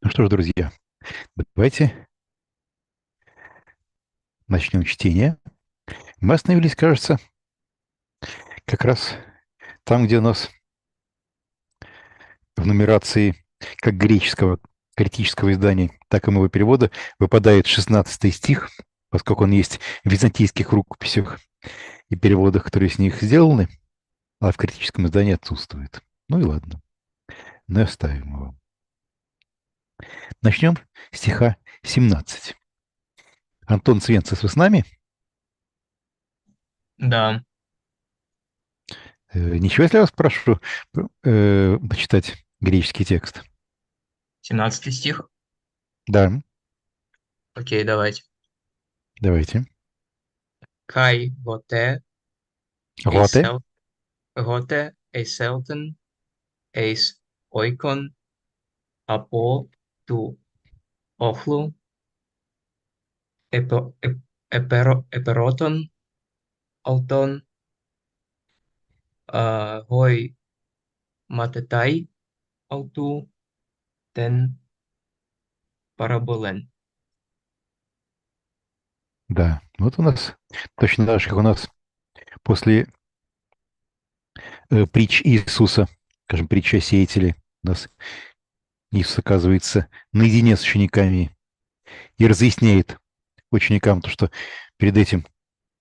Ну что ж, друзья, давайте начнем чтение. Мы остановились, кажется, как раз там, где у нас в нумерации как греческого критического издания, так и моего перевода выпадает 16 стих, поскольку он есть в византийских рукописях и переводах, которые с них сделаны, а в критическом издании отсутствует. Ну и ладно, но оставим его. Начнем с стиха 17. Антон Свенцев, вы с нами? Да, Ничего, если я вас прошу почитать греческий текст? 17 стих. Да, Окей, давайте. давайте. Kai vote Готе. eisel, gote eiselten eis oikon apo tu ochlu eperoton alton hoi matetai autu ten параболен. Да, вот у нас точно так же, как у нас после притч Иисуса, скажем, притча о сеятеле, у нас Иисус оказывается наедине с учениками и разъясняет ученикам то, что перед этим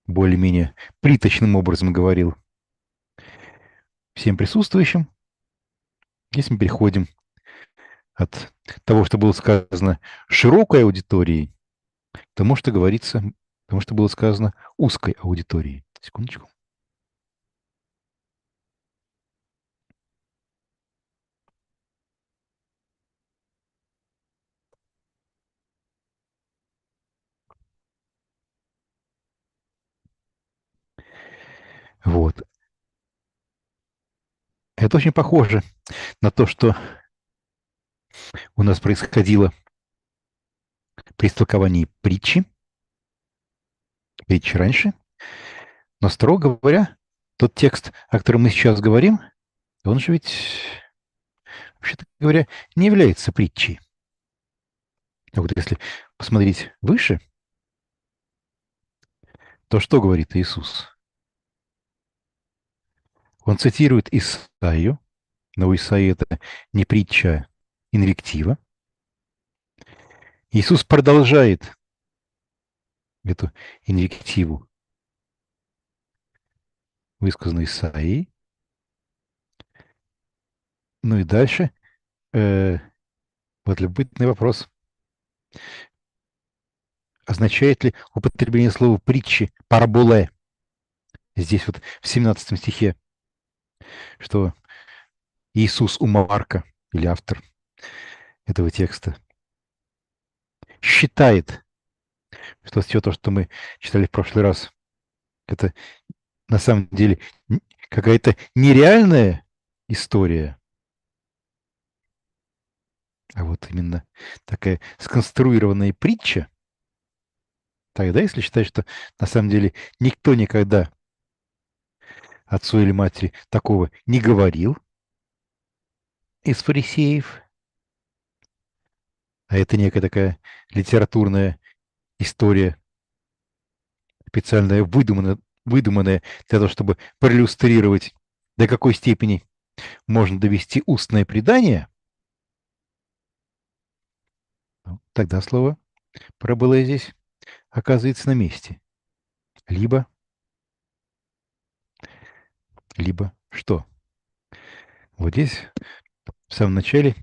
более-менее приточным образом говорил всем присутствующим. Здесь мы переходим от того, что было сказано широкой аудитории, к тому, что говорится, к тому, что было сказано узкой аудитории. Секундочку. Вот. Это очень похоже на то, что у нас происходило при истолковании притчи раньше. Но, строго говоря, тот текст, о котором мы сейчас говорим, он же ведь, вообще-то говоря, не является притчей. А вот если посмотреть выше, то что говорит Иисус? Он цитирует Исаию, но у Исаии это не притча, а инвектива. Иисус продолжает эту инвективу, высказанную Исаией. Ну и дальше вот любопытный вопрос. Означает ли употребление слова притчи параболе здесь вот в 17 стихе, что Иисус у Марка, или автор этого текста, считает, что все то, что мы читали в прошлый раз, это на самом деле какая-то нереальная история, а вот именно такая сконструированная притча, тогда, если считать, что на самом деле никто никогда отцу или матери такого не говорил из фарисеев, а это некая такая литературная история, специальная, выдуманная для того, чтобы проиллюстрировать, до какой степени можно довести устное предание, ну, тогда слово «пробылое» здесь оказывается на месте. Либо, либо что? Вот здесь, в самом начале,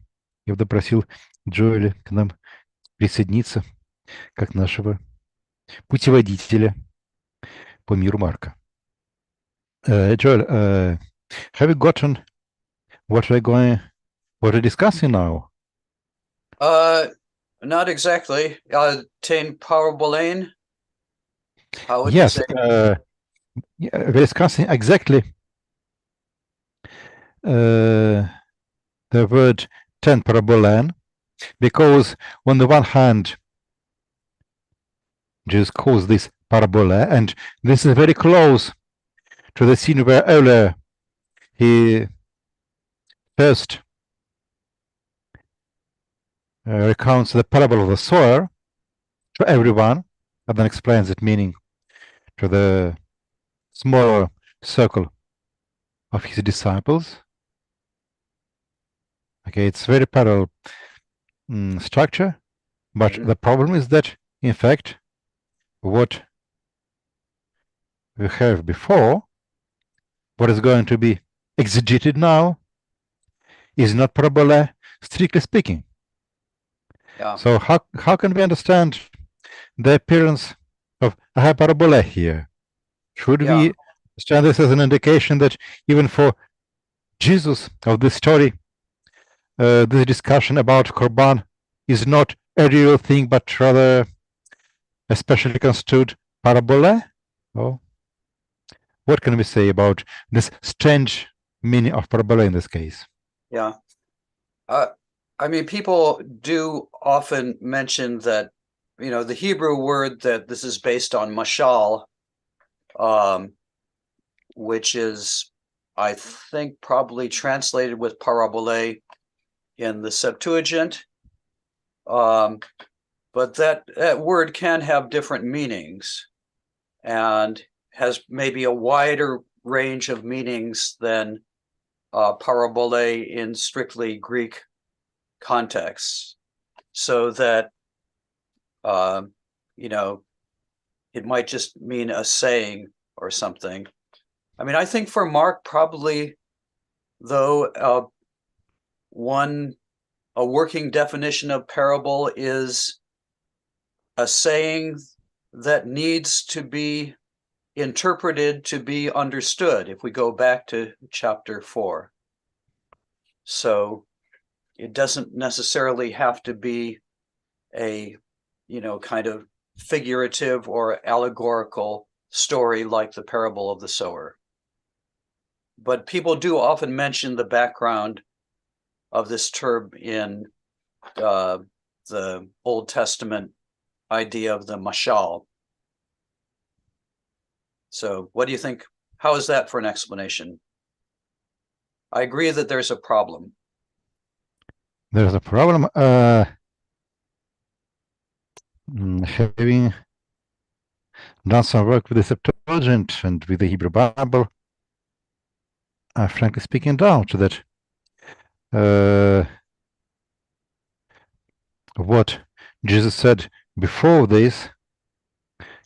я бы допросил Джоэля к нам присоединиться как нашего путеводителя по миру Марка. Joel, have you gotten what we're discussing now? Uh, Not exactly. Ten parabolane. How would you Yes, say? we're discussing exactly the word ten parabolan, because on the one hand, Jesus calls this parabola, and this is very close to the scene where earlier he first recounts the parable of the sower to everyone, and then explains its meaning to the smaller circle of his disciples. Okay, it's very parallel structure, but the problem is that, in fact, what we have before, what is going to be exegeted now, is not parabole, strictly speaking. Yeah. So how can we understand the appearance of a hyperbole here? Should we understand this as an indication that even for Jesus of this story, this discussion about Korban is not a real thing, but rather a specially construed parabole? Oh, what can we say about this strange meaning of parabole in this case? Yeah. I mean, people do often mention that, you know, the Hebrew word that this is based on, mashal, which is, I think, probably translated with parabole in the Septuagint. But that word can have different meanings and has maybe a wider range of meanings than parabole in strictly Greek contexts, so that you know, it might just mean a saying or something. I mean, I think for Mark, probably, though, a working definition of parable is a saying that needs to be interpreted to be understood, if we go back to chapter 4. So it doesn't necessarily have to be a, you know, kind of figurative or allegorical story like the parable of the sower. But people do often mention the background of this term in the Old Testament idea of the mashal. So what do you think? How is that for an explanation? I agree that there's a problem. There's a problem. Having done some work with the Septuagint and with the Hebrew Bible, I frankly speaking doubt that what Jesus said before this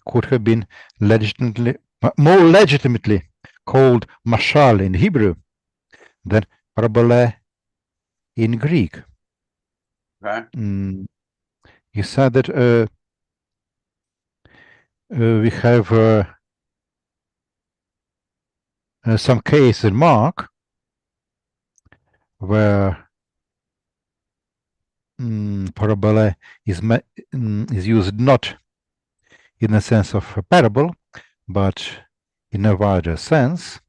could have been more legitimately called mashal in Hebrew than parabole in Greek. Right. He said that we have some case in Mark where parabole is used not in the sense of a parable, but in a wider sense.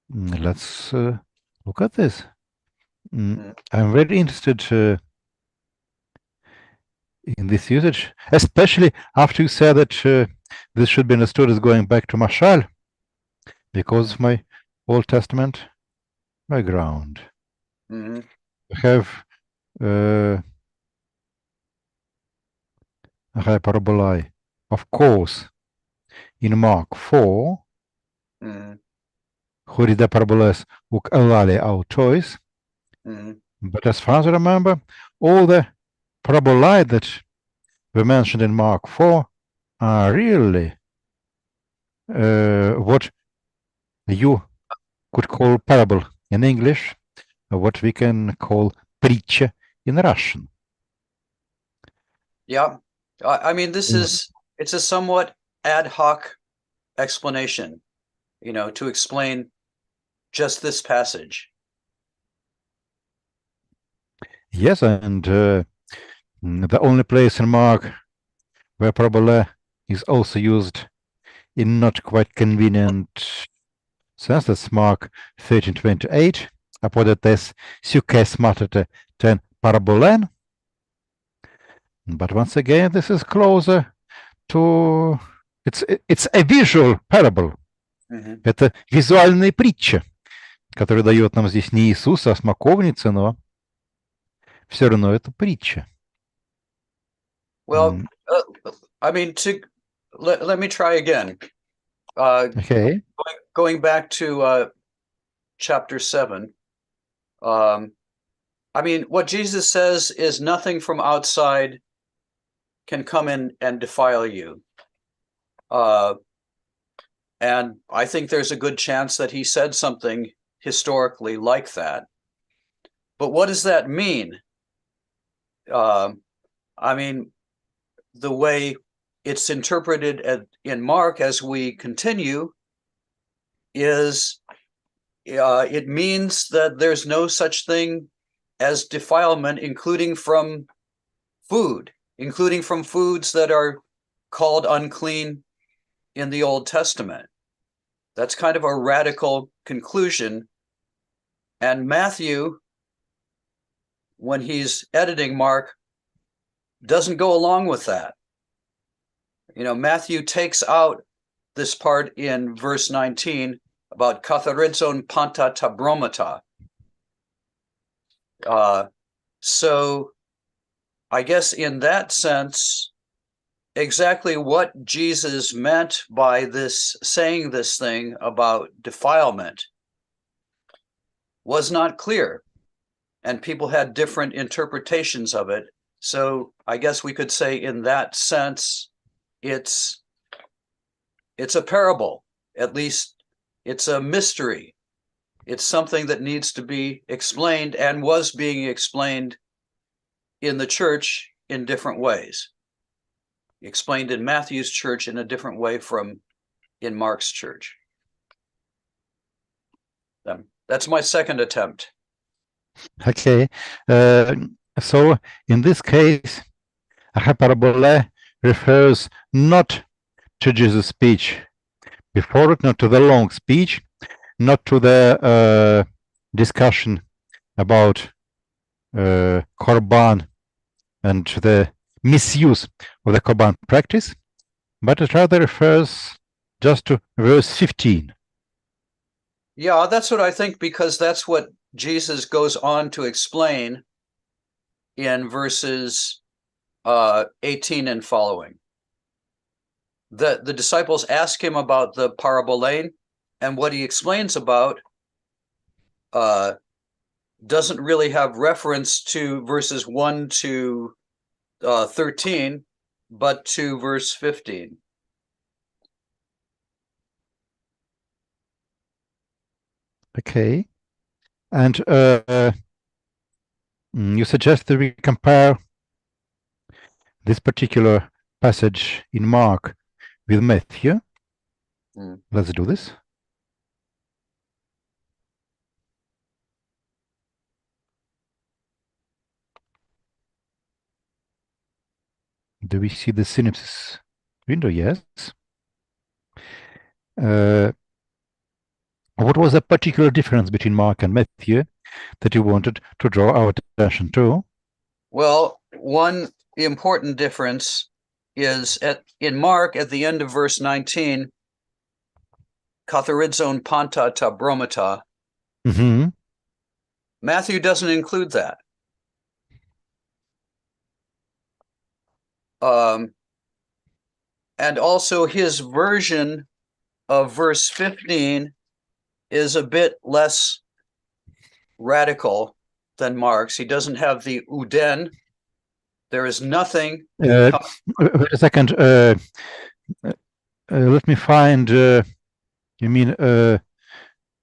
Let's look at this. I'm very interested in this usage, especially after you said that this should be understood as going back to mashal, because of my Old Testament background. I have hyperbole, of course, in Mark 4, χωρίς παραβολές ουκ ελάλε autois. But as far as I remember, all the parabolae that were mentioned in Mark 4 are really what you could call parable in English, or what we can call притча in Russian. Yeah, I mean, it's a somewhat ad hoc explanation, you know, to explain just this passage. Yes, and the only place in Mark where parabole is also used in not quite convenient sense, that's Mark 13:28, apodates sukes matete ten parabolen. But once again, this is closer to it's a visual parable. Это визуальная притча, которую дает нам здесь не Иисус, а смоковница, но все равно это притча. Well, I mean, let me try again. Окей. Going back to chapter 7. I mean, what Jesus says is nothing from outside can come in and defile you. And I think there's a good chance that he said something historically like that. But what does that mean? I mean, the way it's interpreted in Mark as we continue is it means that there's no such thing as defilement, including from food, including from foods that are called unclean in the Old Testament. That's kind of a radical conclusion. And Matthew, when he's editing Mark, doesn't go along with that. You know, Matthew takes out this part in verse 19 about katharizon panta tabromata. So I guess in that sense, exactly what Jesus meant by this, saying this thing about defilement was not clear, and people had different interpretations of it. So I guess we could say in that sense, it's a parable, at least it's a mystery. It's something that needs to be explained and was being explained in the church in different ways. Explained in Matthew's church in a different way from in Mark's church. That's my second attempt. Okay. So in this case, a hyperbole refers not to Jesus' speech before it, not to the long speech, not to the discussion about Korban and the misuse of the Korban practice, but it rather refers just to verse 15. Yeah, that's what I think, because that's what Jesus goes on to explain in verses 18 and following. The disciples ask him about the parabolane, and what he explains about doesn't really have reference to verses 1 to 13, but to verse 15. Okay. And you suggest that we compare this particular passage in Mark with Matthew. Let's do this. Do we see the synopsis window? Yes. What was the particular difference between Mark and Matthew that you wanted to draw our attention to? Well, one important difference is in Mark, at the end of verse 19, katharizon panta tabromata. Mm-hmm. Matthew doesn't include that. And also his version of verse 15 is a bit less radical than Mark's. He doesn't have the uden. There is nothing. Wait a second. Let me find, you mean the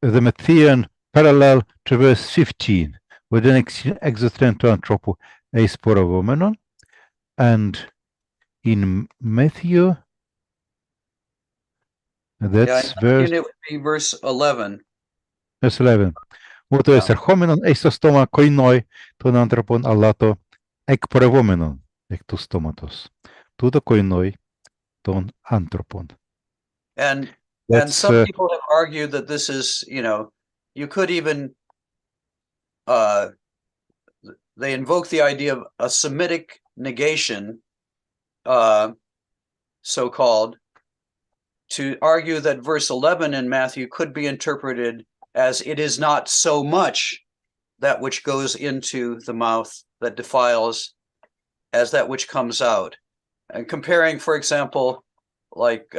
Matthean parallel to verse 15. Within existentu anthropo eis porovomenon. And in Matthew, that's verse... It would be verse 11. Verse 11. Ούτω εσερχόμενον eis το στόμα koinoi τον άνθρωπον αλάτο εκ πορευόμενον εκ του στόματος. Τούτο koinoi τον άνθρωπον. And some people have argued that this is, you know, you could even, they invoke the idea of a Semitic negation, so-called, to argue that verse 11 in Matthew could be interpreted as it is not so much that which goes into the mouth that defiles as that which comes out. And comparing, for example, like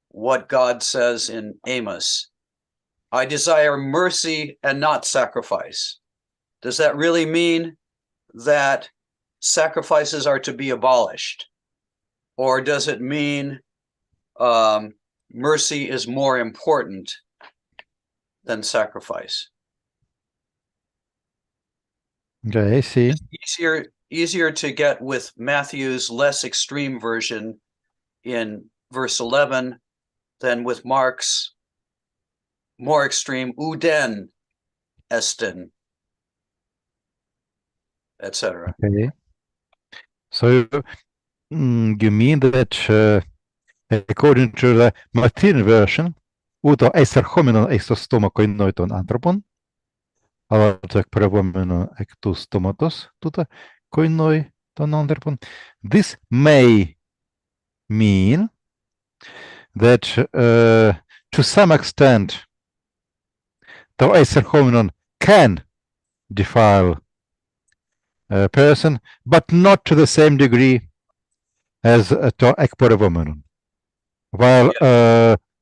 what God says in Amos, I desire mercy and not sacrifice. Does that really mean that sacrifices are to be abolished? Or does it mean mercy is more important than sacrifice? Okay, I see. Easier to get with Matthew's less extreme version in verse 11 than with Mark's more extreme uden esten, etc. Okay. So you mean that according to the Martin version, ούτω εισερχόμενον εις το στόμα koinoi ton anthropon, αλλά το εκπορευόμενο εκ του στόματος τούτα koinoi ton anthropon. This may mean that to some extent το εισερχόμενον can defile a person, but not to the same degree as to εκπορευόμενον. While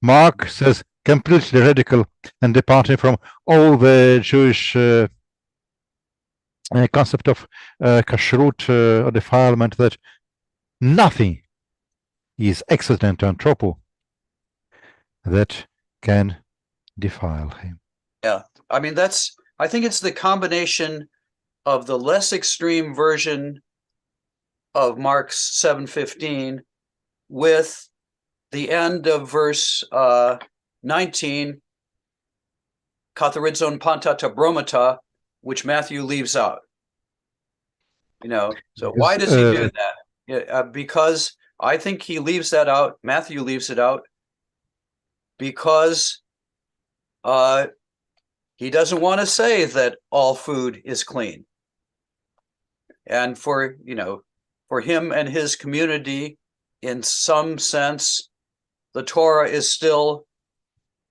Mark says completely radical and departing from all the Jewish concept of kashrut or defilement, that nothing is excellent to anthropo that can defile him. Yeah, I mean, I think it's the combination of the less extreme version of Mark's 7:15 with the end of verse 19, katharizon pantata bromata, which Matthew leaves out. So why does he do that? Yeah, because I think he leaves that out. Matthew leaves it out because he doesn't want to say that all food is clean. And for him and his community, in some sense, the Torah is still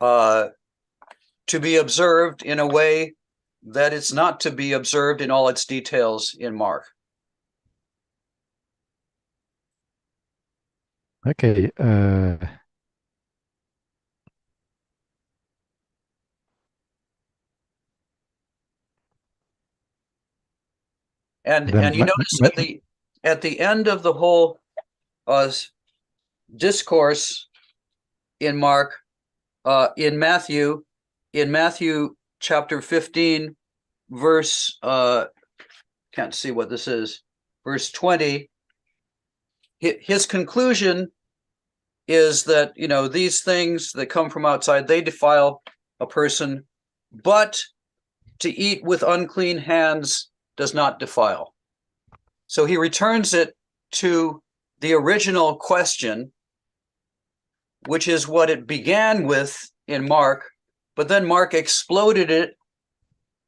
to be observed in a way that it's not to be observed in all its details in Mark. Okay. And you notice at the end of the whole discourse in Mark, in Matthew chapter 15, verse can't see what this is, verse 20, his conclusion is that these things that come from outside, they defile a person, but to eat with unclean hands does not defile. So he returns it to the original question, which is what it began with in Mark, but then Mark exploded it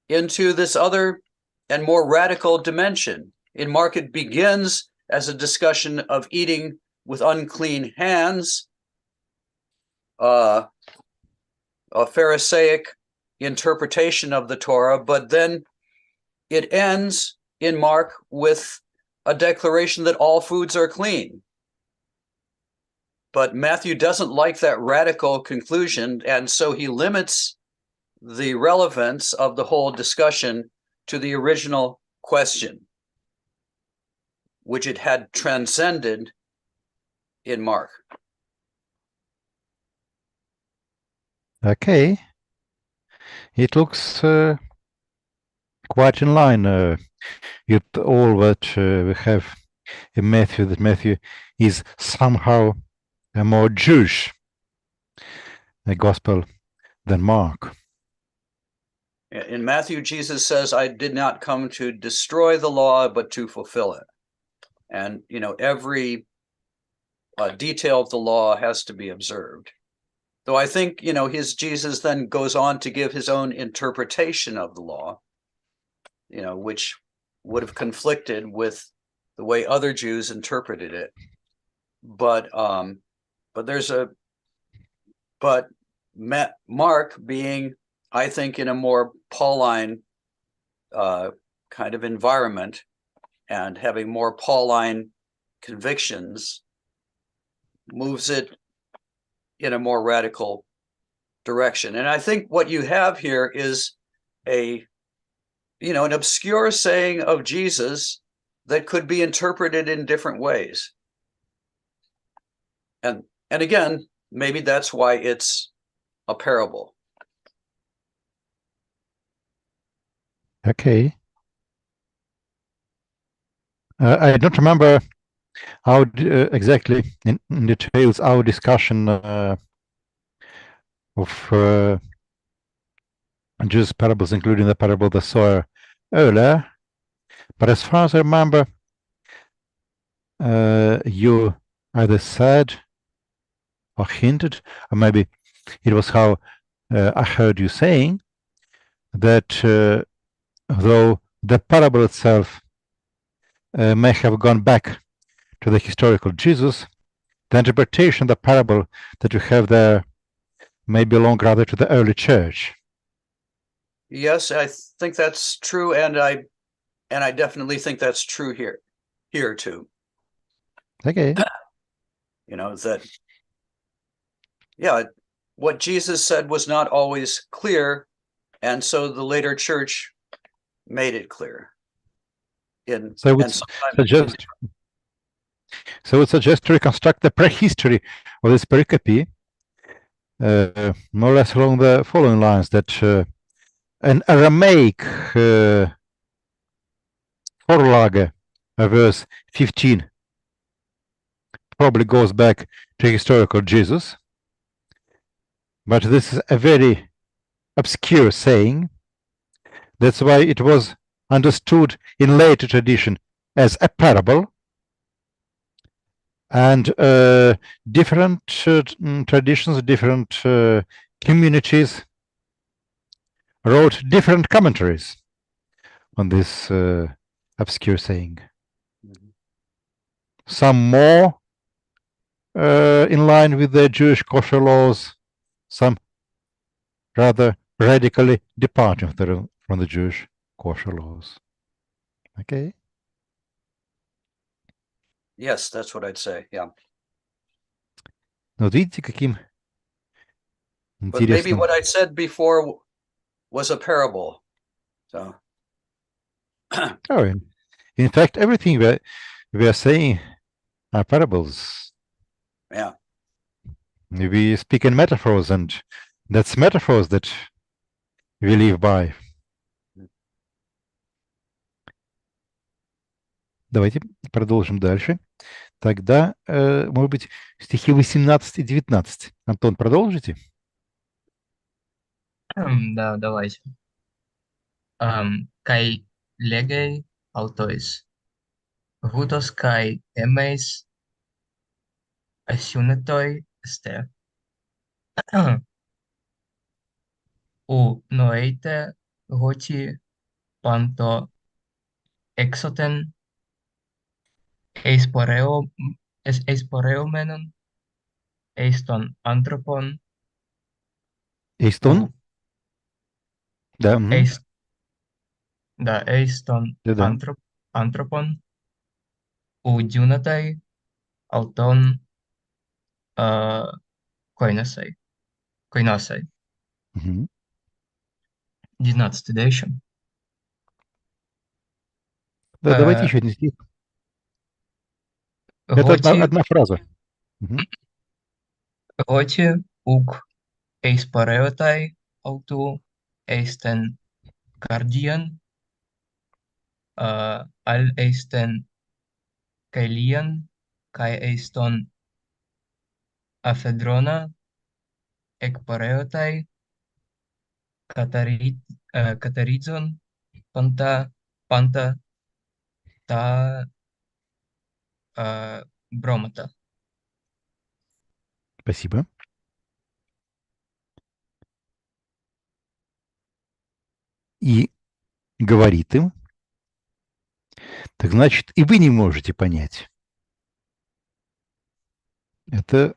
into this other and more radical dimension. In Mark, it begins as a discussion of eating with unclean hands, a Pharisaic interpretation of the Torah, but then it ends in Mark with a declaration that all foods are clean. But Matthew doesn't like that radical conclusion, and so he limits the relevance of the whole discussion to the original question, which it had transcended in Mark. Okay. It looks quite in line with all that we have in Matthew, that Matthew is somehow a more Jewish gospel than Mark. In Matthew, Jesus says, I did not come to destroy the law, but to fulfill it. And, every detail of the law has to be observed. Though I think, his Jesus then goes on to give his own interpretation of the law, which would have conflicted with the way other Jews interpreted it. But Mark being, I think, in a more Pauline kind of environment and having more Pauline convictions moves it in a more radical direction. And I think what you have here is an obscure saying of Jesus that could be interpreted in different ways. And again, maybe that's why it's a parable. Okay. I don't remember how exactly in details our discussion of Jesus' parables, including the parable of the sower earlier. But as far as I remember, you either said or hinted, or maybe it was how I heard you saying that though the parable itself may have gone back to the historical Jesus, the interpretation of the parable that you have there may belong rather to the early church. Yes, I think that's true, and I definitely think that's true here too. Okay. What Jesus said was not always clear, and so the later church made it clear. So it would suggest to reconstruct the prehistory of this pericope more or less along the following lines, that an Aramaic Vorlage of verse 15 probably goes back to historical Jesus, but this is a very obscure saying. That's why it was understood in later tradition as a parable, and different traditions, different communities wrote different commentaries on this obscure saying. Some more in line with the Jewish kosher laws, some rather radically departing from the Jewish kosher laws. Okay. Yes, that's what I'd say. Yeah. Вот видите, каким But maybe интересным. what I said before was a parable. So. Oh, in fact, everything we are saying are parables. Yeah. We speak in metaphors, and that's metaphors that we live by. Давайте продолжим дальше. Тогда, может быть, стихи 18 и 19. Антон, продолжите? Да, давайте. Kai legei autois. Vutos kai emeis asiunetoi este. U noeite hoti panto exoten eisporeumenon eiston anthropon Эйстон? Да. eiston Да. anthropon u diunatai auton koinasai. 19 дальше. Да, давайте еще один стих. Это одна фраза. Готи ук eisporeutai autu eisten cardian al eisten caelian kai eiston aphedrona ekporeutai katarizon panta ta бромата. Спасибо. И говорит им, так значит, и вы не можете понять. Это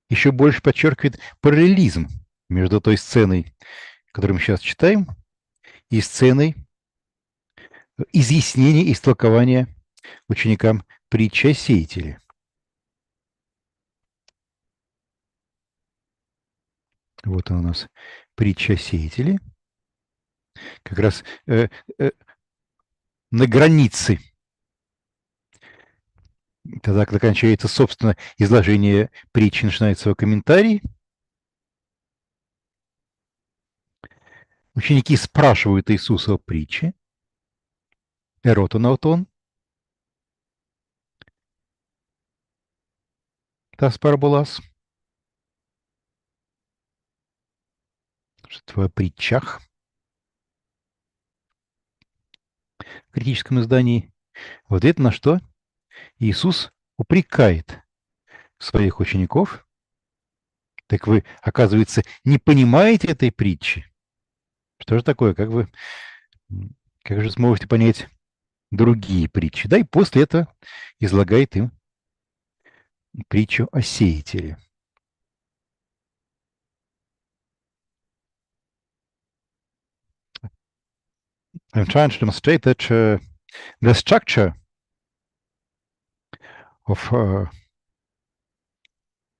еще больше подчеркивает параллелизм между той сценой, которую мы сейчас читаем, и сценой изъяснения и истолкования ученикам притчи о сеятеле. Вот она у нас притча о сеятеле. Как раз на границе, тогда, когда кончается, собственно, изложение притчи, начинается его комментарий. Ученики спрашивают Иисуса о притче. Эротонаутон. Тас параболас. Что-то о притчах. В критическом издании. Вот это на что Иисус упрекает своих учеников. Так вы, оказывается, не понимаете этой притчи. Что же такое? Как же сможете понять другие притчи? Да, и после этого излагает им притчу о сеятеле. I'm trying to demonstrate that the structure of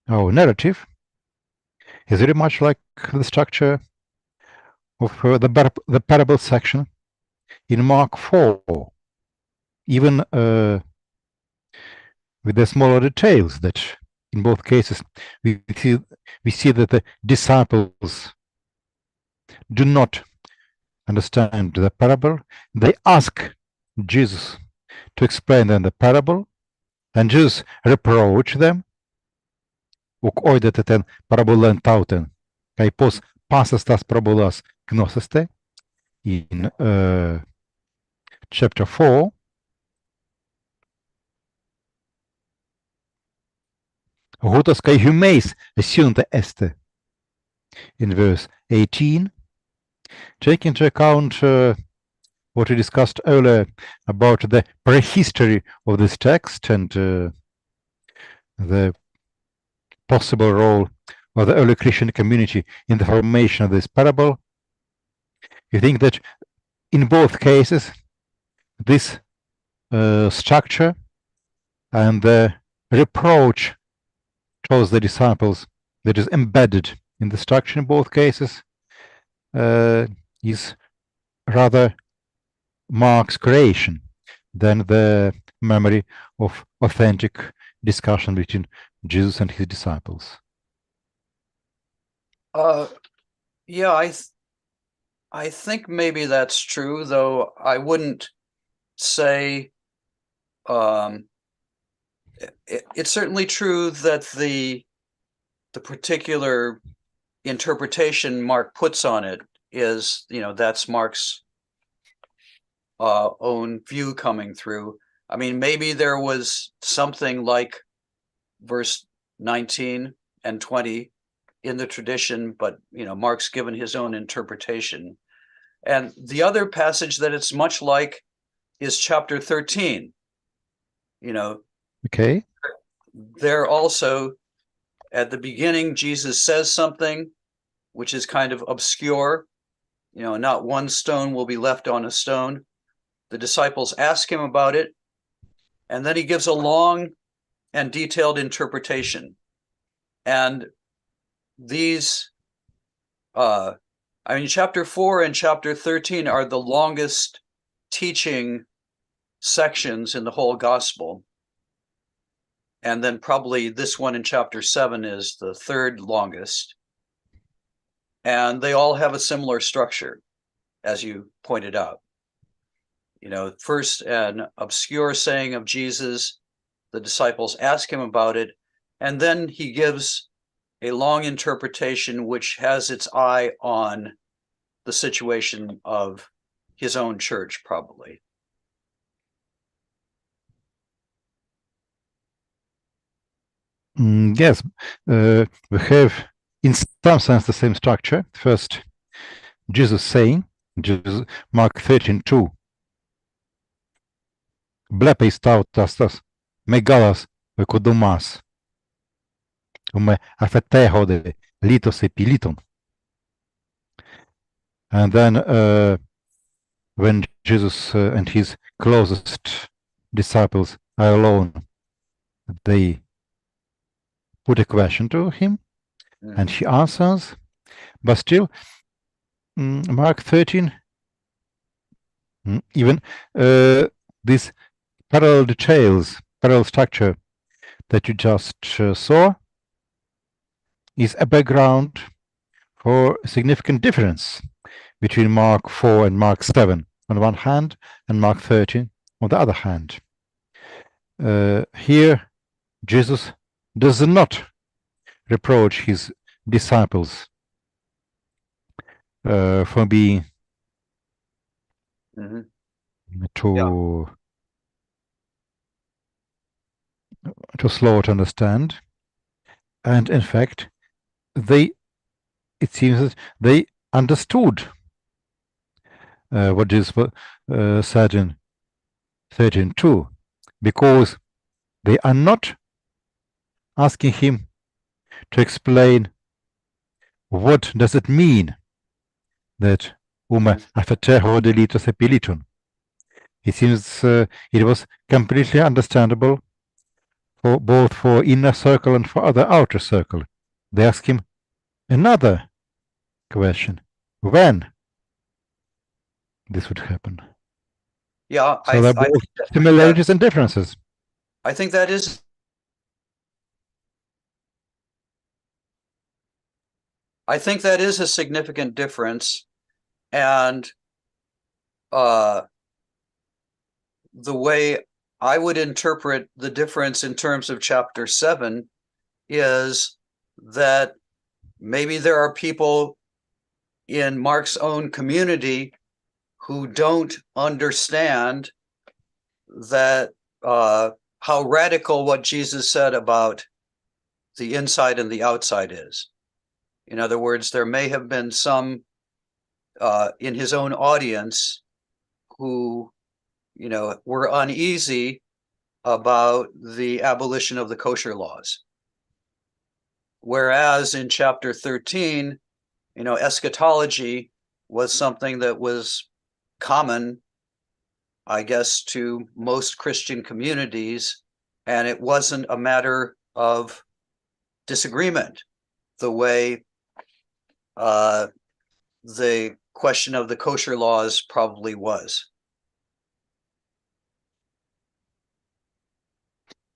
our narrative is very much like the structure of the parable section in Mark 4, even with the smaller details that in both cases we see that the disciples do not understand the parable. They ask Jesus to explain them the parable, and Jesus reproach them. Uk oidete ten parabolen tauten, kai pos pasas tas parabolas gnoseste, in chapter 4. Hotas kai humeis assunta este, in verse 18. Take into account what we discussed earlier about the prehistory of this text and the possible role of the early Christian community in the formation of this parable. You think that in both cases, this structure and the reproach towards the disciples that is embedded in the structure in both cases is rather Mark's creation than the memory of authentic discussion between Jesus and his disciples. Yeah, I think maybe that's true, though I wouldn't say it's certainly true that the particular interpretation Mark puts on it is, that's Mark's own view coming through. I mean, maybe there was something like verse 19 and 20 in the tradition, but Mark's given his own interpretation. And the other passage that it's much like is chapter 13. Okay. There also, at the beginning, Jesus says something which is kind of obscure. Not one stone will be left on a stone. The disciples ask him about it, and then he gives a long and detailed interpretation. And these, chapter 4 and chapter 13 are the longest teaching sections in the whole gospel. And then probably this one in chapter 7 is the third longest. And they all have a similar structure, as you pointed out. First an obscure saying of Jesus, the disciples ask him about it, and then he gives a long interpretation which has its eye on the situation of his own church, probably. Yes, we have in some sense the same structure. First, Jesus saying, Mark 13:2, Blepeis tautas tas, megalas vekudumas, ume afetehode litos epiliton. And then when Jesus and his closest disciples are alone, they put a question to him and he answers. But still, Mark 13, even this parallel details, parallel structure that you just saw is a background for a significant difference between Mark 4 and Mark 7 on one hand and Mark 13 on the other hand. Here, Jesus does not reproach his disciples for being too slow to understand, and in fact, it seems that they understood what Jesus said in 13:2, because they are not asking him to explain what does it mean that afeteho delitos epiliton. It seems it was completely understandable for both for inner circle and for other outer circle. They ask him another question: when this would happen? Yeah, so there are both similarities and differences. I think that is. I think that is a significant difference, and the way I would interpret the difference in terms of chapter 7 is that maybe there are people in Mark's own community who don't understand that how radical what Jesus said about the inside and the outside is. In other words, there may have been some in his own audience who, were uneasy about the abolition of the kosher laws. Whereas in chapter 13, eschatology was something that was common, I guess, to most Christian communities, and it wasn't a matter of disagreement the way the question of the kosher laws probably was.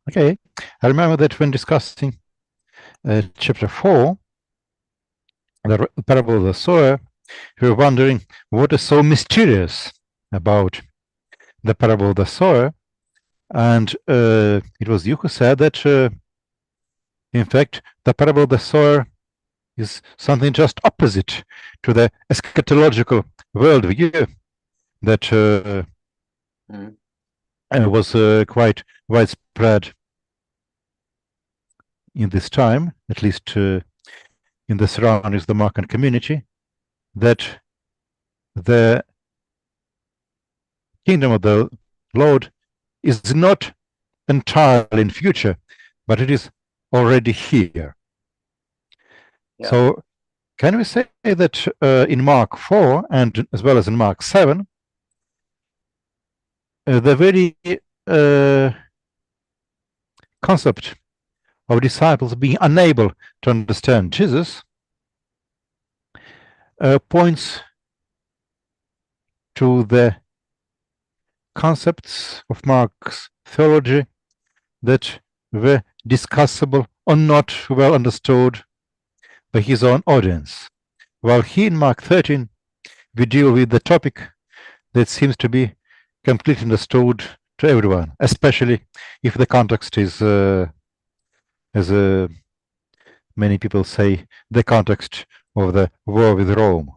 Okay, I remember that when discussing chapter 4, the parable of the sower, we were wondering what is so mysterious about the parable of the sower, and it was you who said that in fact the parable of the sower is something just opposite to the eschatological worldview that was quite widespread in this time, at least in the surroundings of the Markan community, that the kingdom of the Lord is not entirely in future, but it is already here. Yeah. So can we say that in Mark 4 and as well as in Mark 7, the very concept of disciples being unable to understand Jesus points to the concepts of Mark's theology that were discussable or not well understood by his own audience, while here in Mark 13 we deal with the topic that seems to be completely understood to everyone, especially if the context is, as many people say, the context of the war with Rome.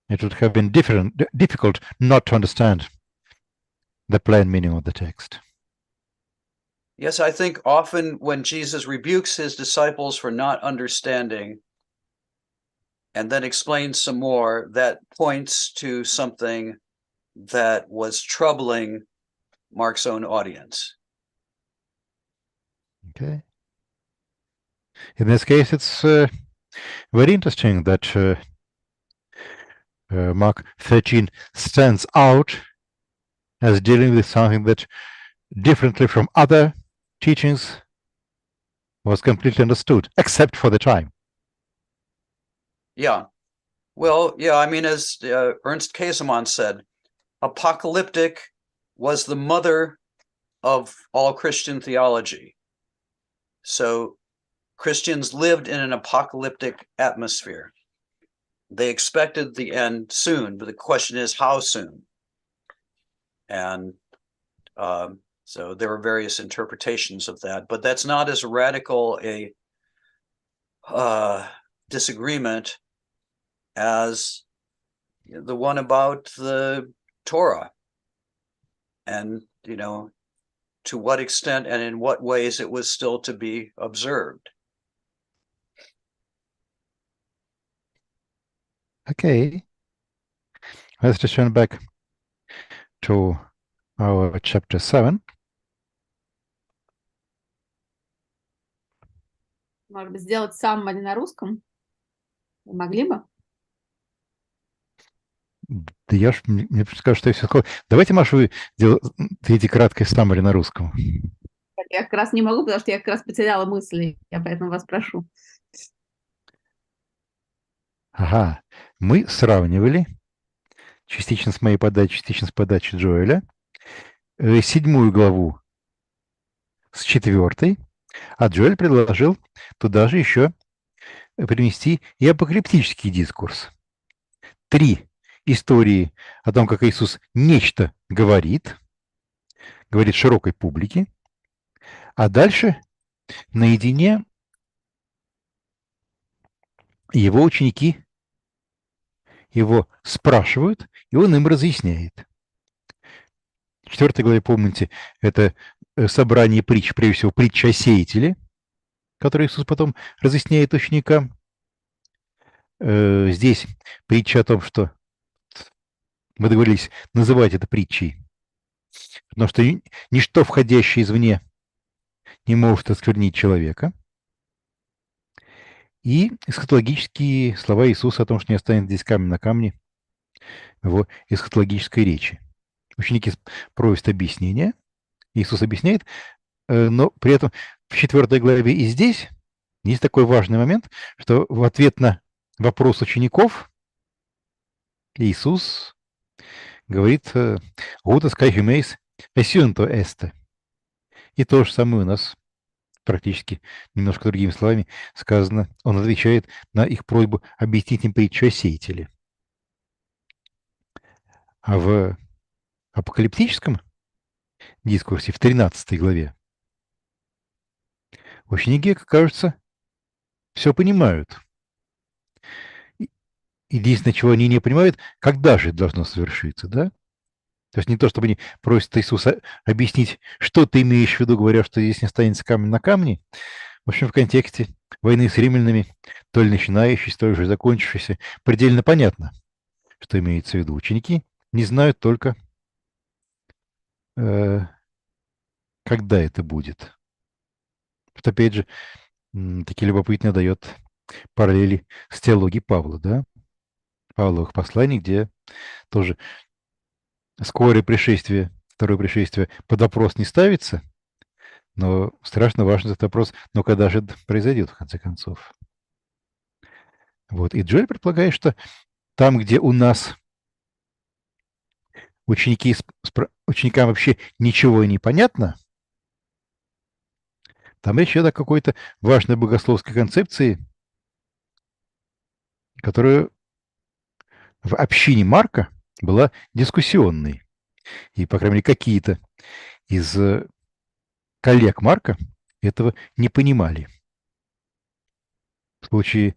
It would have been difficult not to understand the plain meaning of the text. Yes, I think often when Jesus rebukes his disciples for not understanding and then explains some more, that points to something that was troubling Mark's own audience. Okay. In this case, it's very interesting that Mark 13 stands out as dealing with something that, differently from other teachings, was completely understood, except for the time. Yeah. Well, yeah, I mean, as Ernst Käsemann said, apocalyptic was the mother of all Christian theology. So Christians lived in an apocalyptic atmosphere. They expected the end soon, but the question is how soon? And so there were various interpretations of that, but that's not as radical a disagreement as the one about the Torah, and to what extent and in what ways it was still to be observed. Okay, let's just turn back to our chapter 7. Может быть, сделать summary на русском? Вы могли бы? Да мне скажу, что я все сказал. Давайте, Маша, вы делаете краткое summary на русском. Я как раз не могу, потому что я как раз потеряла мысли. Я поэтому вас прошу. Ага. Мы сравнивали, частично с моей подачи, частично с подачи Джоэля, 7 главу с 4, а Джоэль предложил туда же еще принести и апокалиптический дискурс. 3 истории о том, как Иисус нечто говорит широкой публике, а дальше наедине его ученики его спрашивают, и он им разъясняет. В 4 главе, помните, это собрание притч, прежде всего, притча о сеятеле, который Иисус потом разъясняет ученикам. Здесь притча о том, что мы договорились называть это притчей, потому что ничто, входящее извне, не может осквернить человека. И эсхатологические слова Иисуса о том, что не останется здесь камень на камне, в его эсхатологической речи. Ученики просят объяснения, Иисус объясняет, но при этом в 4 главе и здесь есть такой важный момент, что в ответ на вопрос учеников Иисус говорит «Gutes Kaihumeis esiunto este». И то же самое у нас практически немножко другими словами сказано. Он отвечает на их просьбу объяснить им притчу о сеятеле. А в апокалиптическом дискурсе в 13 главе ученики, как кажется, все понимают. Единственное, чего они не понимают, когда же это должно совершиться, да? То есть не то, чтобы они просят Иисуса объяснить, что ты имеешь в виду, говоря, что здесь не останется камень на камне. В общем, в контексте войны с римлянами, то ли начинающейся, то ли уже закончившейся, предельно понятно, что имеется в виду. Ученики не знают только, когда это будет. Вот опять же, такие любопытные дает параллели с теологией Павла, да? Павловых посланий, где тоже скорое пришествие, второе пришествие под вопрос не ставится, но страшно важен этот вопрос, но когда же это произойдет, в конце концов. Вот. И Джоэль предполагает, что там, где у нас ученикам вообще ничего не понятно, там речь идет о какой-то важной богословской концепции, которая в общине Марка была дискуссионной. И, по крайней мере, какие-то из коллег Марка этого не понимали. В случае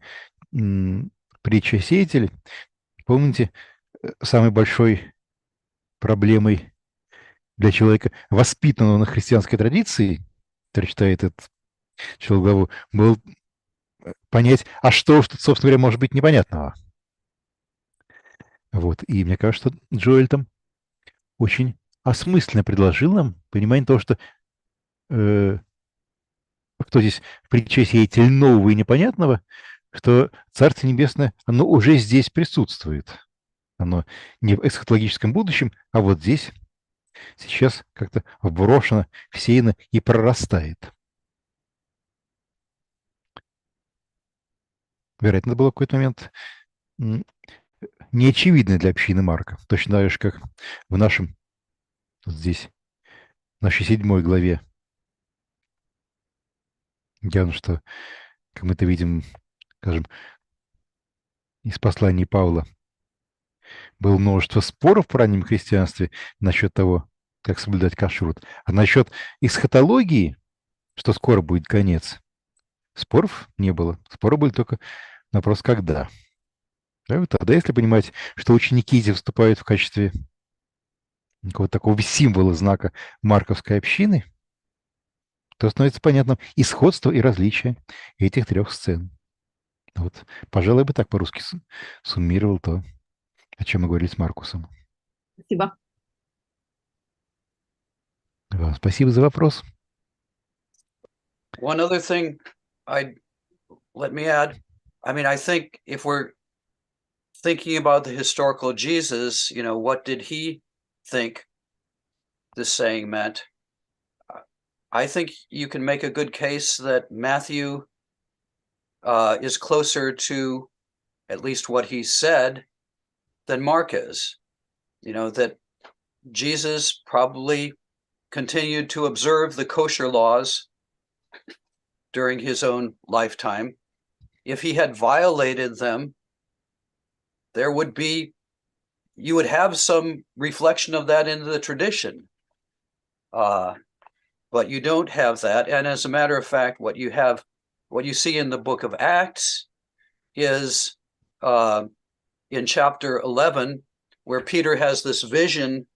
притчи о сеятеле, помните, самой большой проблемой для человека, воспитанного на христианской традиции, который читает этот главу, был понять, а что тут, собственно говоря, может быть непонятного. Вот. И мне кажется, что Джоэль там очень осмысленно предложил нам понимание того, что кто здесь притча сеятель нового и непонятного, что Царство Небесное, оно уже здесь присутствует. Оно не в эсхатологическом будущем, а вот здесь, сейчас как-то вброшено, всеяно и прорастает. Вероятно, это было в какой-то момент неочевидно для общины Марка. Точно так же, как в нашем, вот здесь, в нашей 7 главе, явно, что, как мы это видим, скажем, из посланий Павла, было множество споров в раннем христианстве насчет того, как соблюдать кашрут. А насчет эсхатологии, что скоро будет конец, споров не было. Споры были только на вопрос «когда?». Да, вот тогда, если понимать, что ученики эти выступают в качестве какого-то такого символа, знака марковской общины, то становится понятным и сходство, и различие этих 3 сцен. Вот, пожалуй, я бы так по-русски суммировал то, о чем мы говорили с Маркусом. Спасибо. Вам спасибо за вопрос. One other thing let me add. I mean, I think if we're thinking about the historical Jesus, what did he think this saying meant? I think you can make a good case that Matthew is closer to at least what he said than Mark is. That Jesus probably continued to observe the kosher laws during his own lifetime. If he had violated them, you would have some reflection of that in the tradition. But you don't have that. And as a matter of fact, what you see in the book of Acts is in chapter 11, where Peter has this vision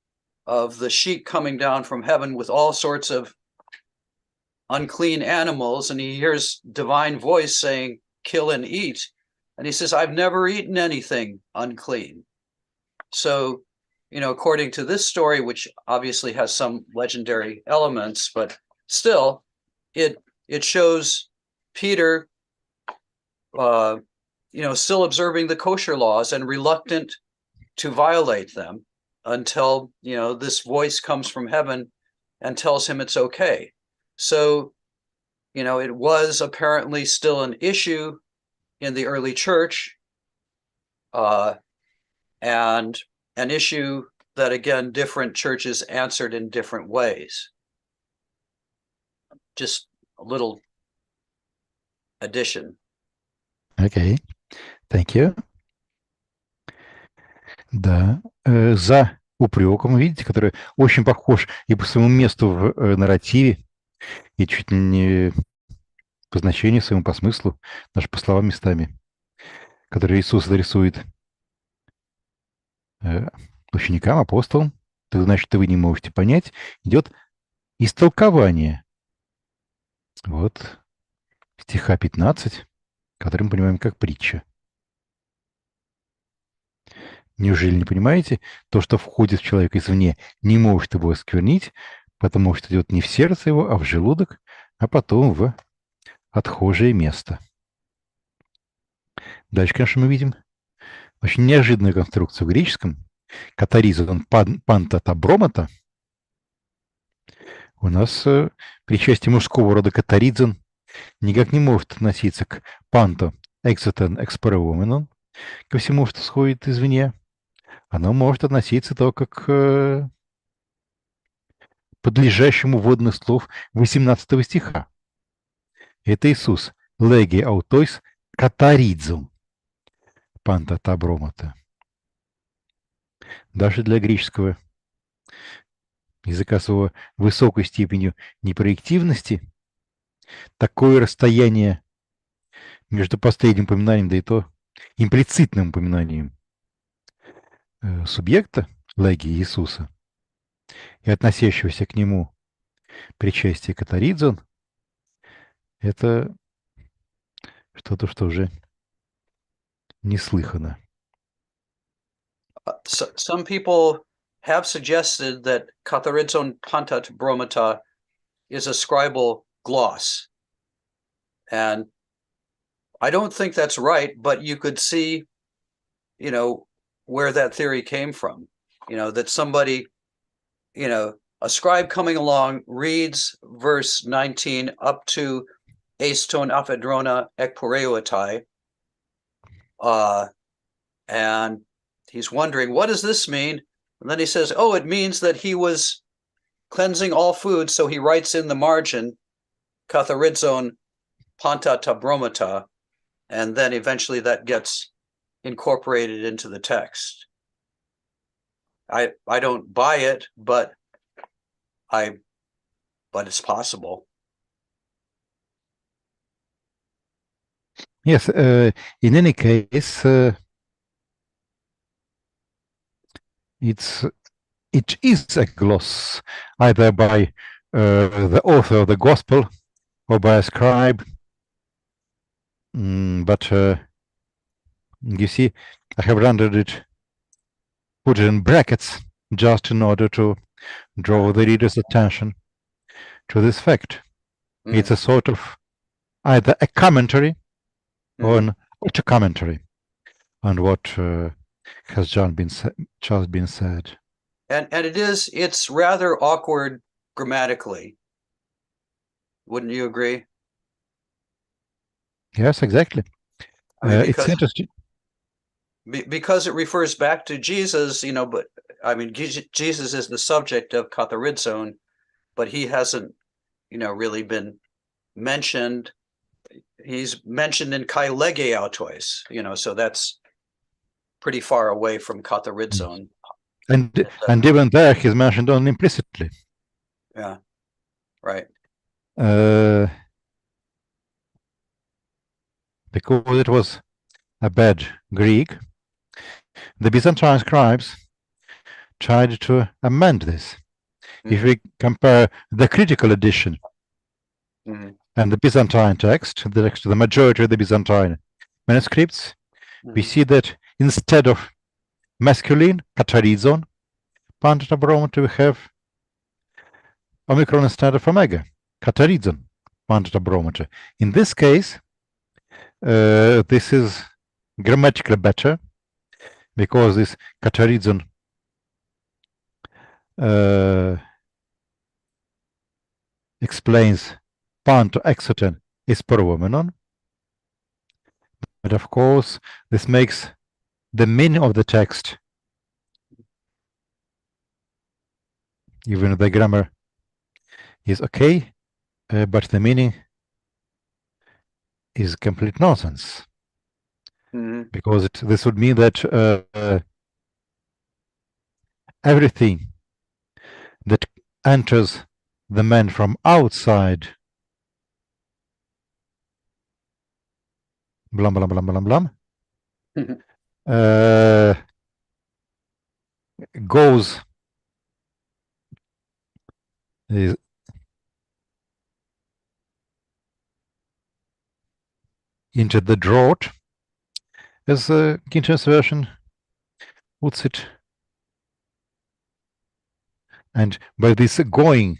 of the sheep coming down from heaven with all sorts of unclean animals, and he hears divine voice saying, "Kill and eat." And he says, "I've never eaten anything unclean." So, according to this story, which obviously has some legendary elements, but still, it shows Peter, still observing the kosher laws and reluctant to violate them until, this voice comes from heaven and tells him it's okay. So, it was apparently still an issue in the early church, and an issue that, again, different churches answered in different ways. Just a little addition. Окей. Thank you. Да. За упреком, видите, который очень похож и по своему месту в нарративе, и чуть не по значению своему, по смыслу, даже по словам местами, которые Иисус адресует ученикам, апостолам, то значит, вы не можете понять, идет истолкование. Вот стиха 15, который мы понимаем как притча. Неужели не понимаете? То, что входит в человека извне, не может его осквернить, потому что идет не в сердце его, а в желудок, а потом в отхожее место. Дальше, конечно, мы видим очень неожиданную конструкцию в греческом. Катаризон панта табромата. У нас причастие мужского рода катаризон никак не может относиться к панто экзотен экспареоменон, ко всему, что сходит извне. Оно может относиться только к подлежащему вводных слов 18 стиха. Это Иисус. Леги аутойс катаридзум панта табромата. Даже для греческого языка с его высокой степенью непроективности такое расстояние между последним упоминанием, да и то имплицитным упоминанием субъекта, леги Иисуса, и относящегося к нему причастие катаридзон, это что-то, что уже неслыханно. Some people have suggested that katharizon pantat bromata is a scribal gloss. And I don't think that's right, but you could see, where that theory came from. That somebody, a scribe coming along reads verse 19 up to Eiston aphedrona ekporeutai, and he's wondering, what does this mean? And then he says, oh, it means that he was cleansing all food. So he writes in the margin, katharidzon panta tabromata, and then eventually that gets incorporated into the text. I don't buy it, but it's possible. Yes, in any case, it is a gloss, either by the author of the gospel or by a scribe. But you see, I have rendered it, put it in brackets, just in order to draw the reader's attention to this fact. It's a sort of either a commentary or an auto commentary on what has just been said. And it's rather awkward grammatically. Wouldn't you agree? Yes, exactly. It's interesting. Because it refers back to Jesus, but I mean, Jesus is the subject of katharidzon, but he hasn't, really been mentioned. He's mentioned in kai lege autois, so that's pretty far away from katharidzon. And even there, he's mentioned only implicitly. Yeah, right. Because it was a bad Greek, the Byzantine scribes tried to amend this. If we compare the critical edition and the Byzantine text, the majority of the Byzantine manuscripts, we see that instead of masculine, kataridzon, pantatabromata, we have omicron instead of omega, kataridzon, pantatabromata. In this case, this is grammatically better, because this kataridzon explains panto exoten is provomenon. But of course, this makes the meaning of the text, even the grammar is okay, but the meaning is complete nonsense. Because this would mean that everything that enters the man from outside, blum, blum, blum, blum, blum, goes into the draught, as the King James Version puts it. And by this going,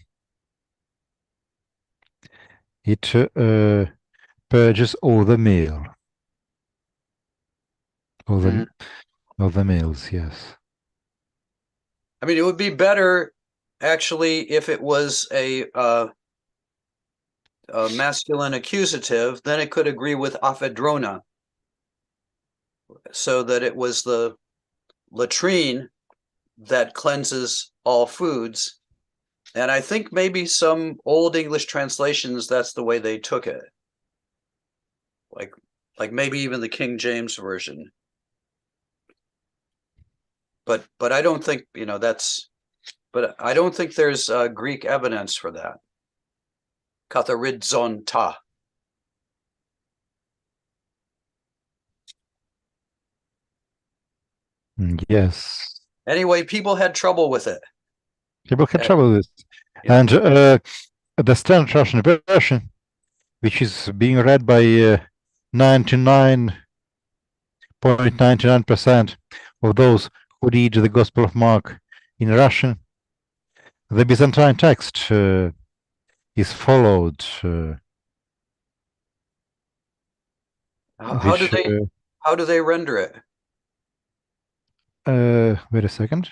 it purges all the meal. All the meals, yes. I mean, it would be better, actually, if it was a masculine accusative, then it could agree with aphedrona, so that it was the latrine that cleanses all foods. And I think maybe some old English translations, that's the way they took it. Like maybe even the King James Version. But I don't think, but I don't think there's Greek evidence for that. Katharidzon ta. Yes. Anyway, people had trouble with it. People had trouble with it. Yeah. And the standard Russian version, which is being read by 99.99% of those who read the Gospel of Mark in Russian, the Byzantine text is followed. How do they render it? Wait a second.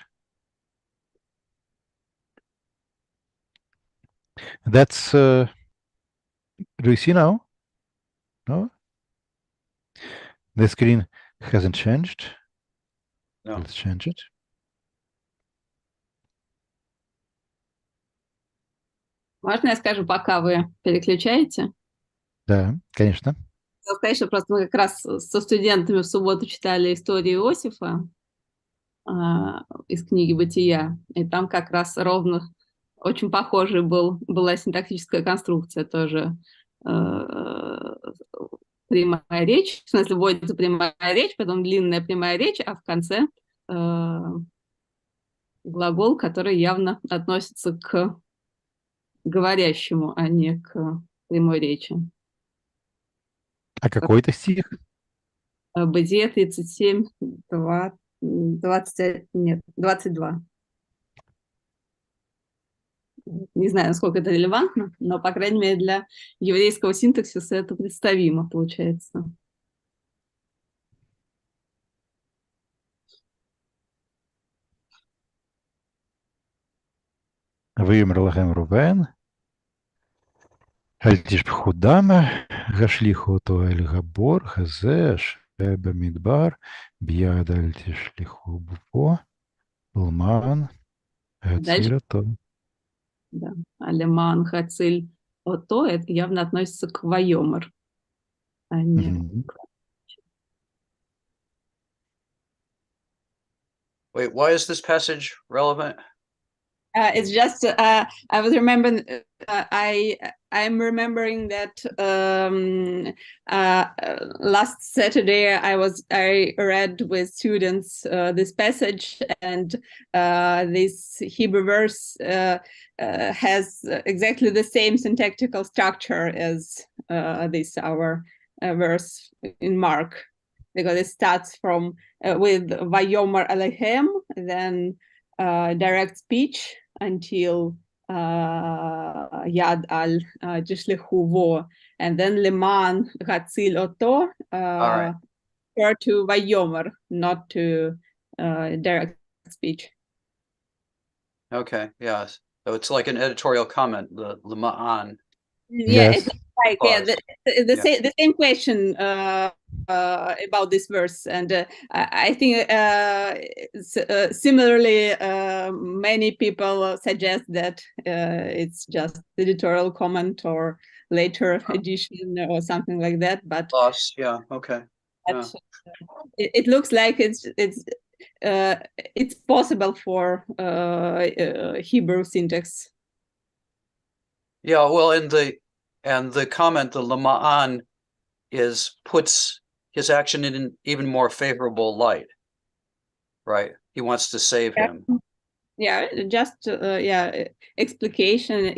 That's, do you see now? No? The screen hasn't changed. No. Let's change it. Можно я скажу, пока вы переключаете? Да, конечно. Хотела сказать, что просто мы как раз со студентами в субботу читали историю Иосифа из книги «Бытия», и там как раз ровно очень похожая была синтаксическая конструкция тоже. Прямая речь, в смысле, вводится прямая речь, потом длинная прямая речь, а в конце глагол, который явно относится к говорящему, а не к прямой речи. А какой это стих? Бытие 37, 20, нет, 22. Не знаю, насколько это релевантно, но, по крайней мере, для еврейского синтаксиса это представимо, получается. ויאמר לכם ראובן, אל תשפכו דם, השליכו אותו אל הבור הזה אשר במדבר, ביד אל תשליכו בו, למען Дальше, להציל אותו. да, алеман, хациль, ото, это явно относится к вайомар, а не... Мгм. Wait, why is this passage relevant? It's just I was remembering. I'm remembering that last Saturday I read with students this passage, and this Hebrew verse has exactly the same syntactical structure as this our verse in Mark, because it starts from with Vayomer Elohim, then direct speech until Yad al Tishlechu vo, and then Leman Hatzil Oto, right. refer to Vayomer, not to direct speech. Okay, yes. So it's like an editorial comment, the Lama'an. Yeah, Yes. it's like the same question about this verse, and I think similarly many people suggest that it's just editorial comment or later edition or something like that, but Loss, yeah, okay. but, it looks like it's possible for Hebrew syntax. Yeah, well, and the comment, the Lama'an, puts his action in an even more favorable light, right? He wants to save him. Yeah, just explanation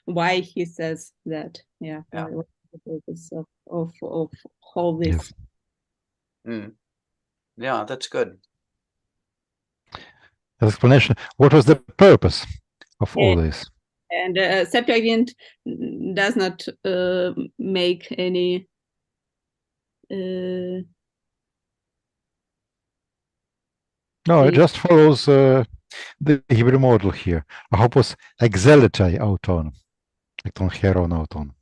why he says that. Yeah. What's the purpose of all this? Yes. Yeah, that's good. Explanation. What was the purpose of all this? And Septuagint does not make any No, it just follows the Hebrew model here. Ahopos exelitai auton, ekton hieron auton.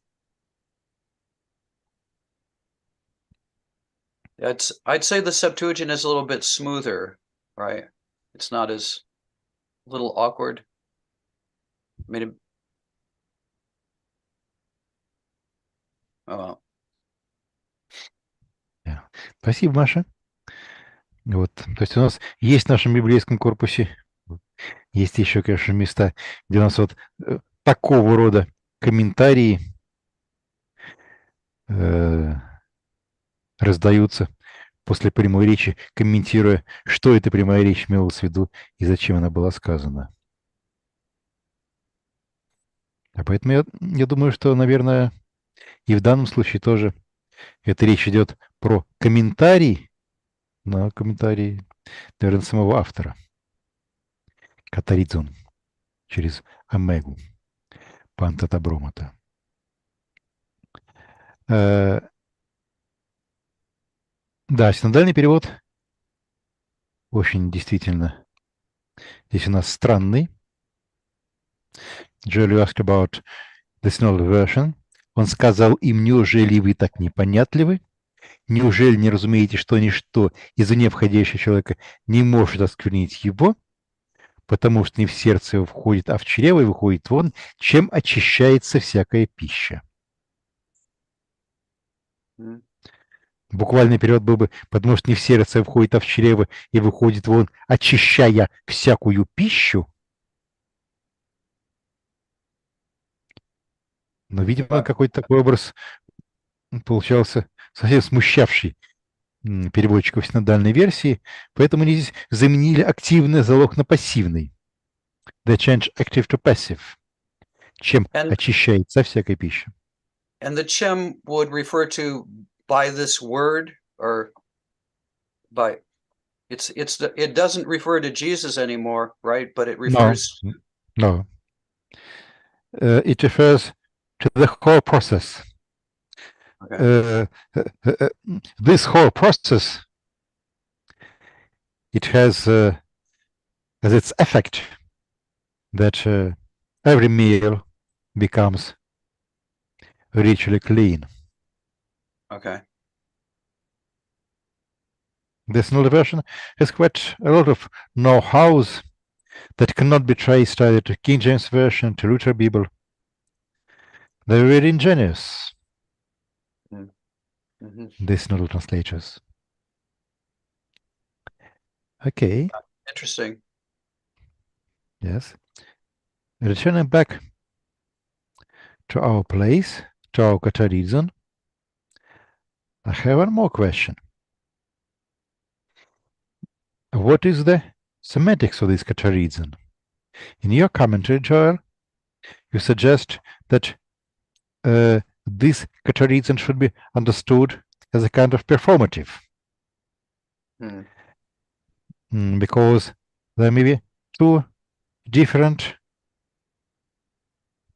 I'd say the Septuagint is a little bit smoother, right? It's not as a little awkward. I mean, oh, Спасибо, Маша. Вот, то есть у нас есть в нашем библейском корпусе, есть еще, конечно, места, где у нас вот такого рода комментарии раздаются после прямой речи, комментируя, что эта прямая речь имела в виду и зачем она была сказана. А поэтому я думаю, что, наверное, и в данном случае тоже эта речь идет про комментарий, на комментарий, наверное, самого автора. Катаридзон через омегу, пантатабромата. Да, синодальный перевод очень действительно здесь у нас странный. Joel, you asked about the Synod version. Он сказал им: неужели вы так непонятливы? Неужели не разумеете, что ничто извне входящего человека не может осквернить его, потому что не в сердце его входит, а в чрево и выходит вон, чем очищается всякая пища. Mm. Буквальный перевод был бы: потому что не в сердце входит, а в чрево и выходит вон, очищая всякую пищу. Но, видимо, какой-то такой образ получался совсем смущавший переводчиков синодальной версии, поэтому они здесь заменили активный залог на пассивный. They change active to passive. Чем очищается всякая пища. And the chem would refer to by this word, or by it doesn't refer to Jesus anymore, right? But it refers. No. It refers to the whole process. Okay. This whole process, it has as its effect that every meal becomes ritually clean. Okay. This Synod version has quite a lot of know-hows that cannot be traced either to King James Version, to Luther Bible. They're very ingenious, these Synod translators. Okay. Interesting. Yes. Returning back to our place, to our catechism, I have one more question. What is the semantics of this catechism? In your commentary, Joel, you suggest that this catechism should be understood as a kind of performative. Because there may be two different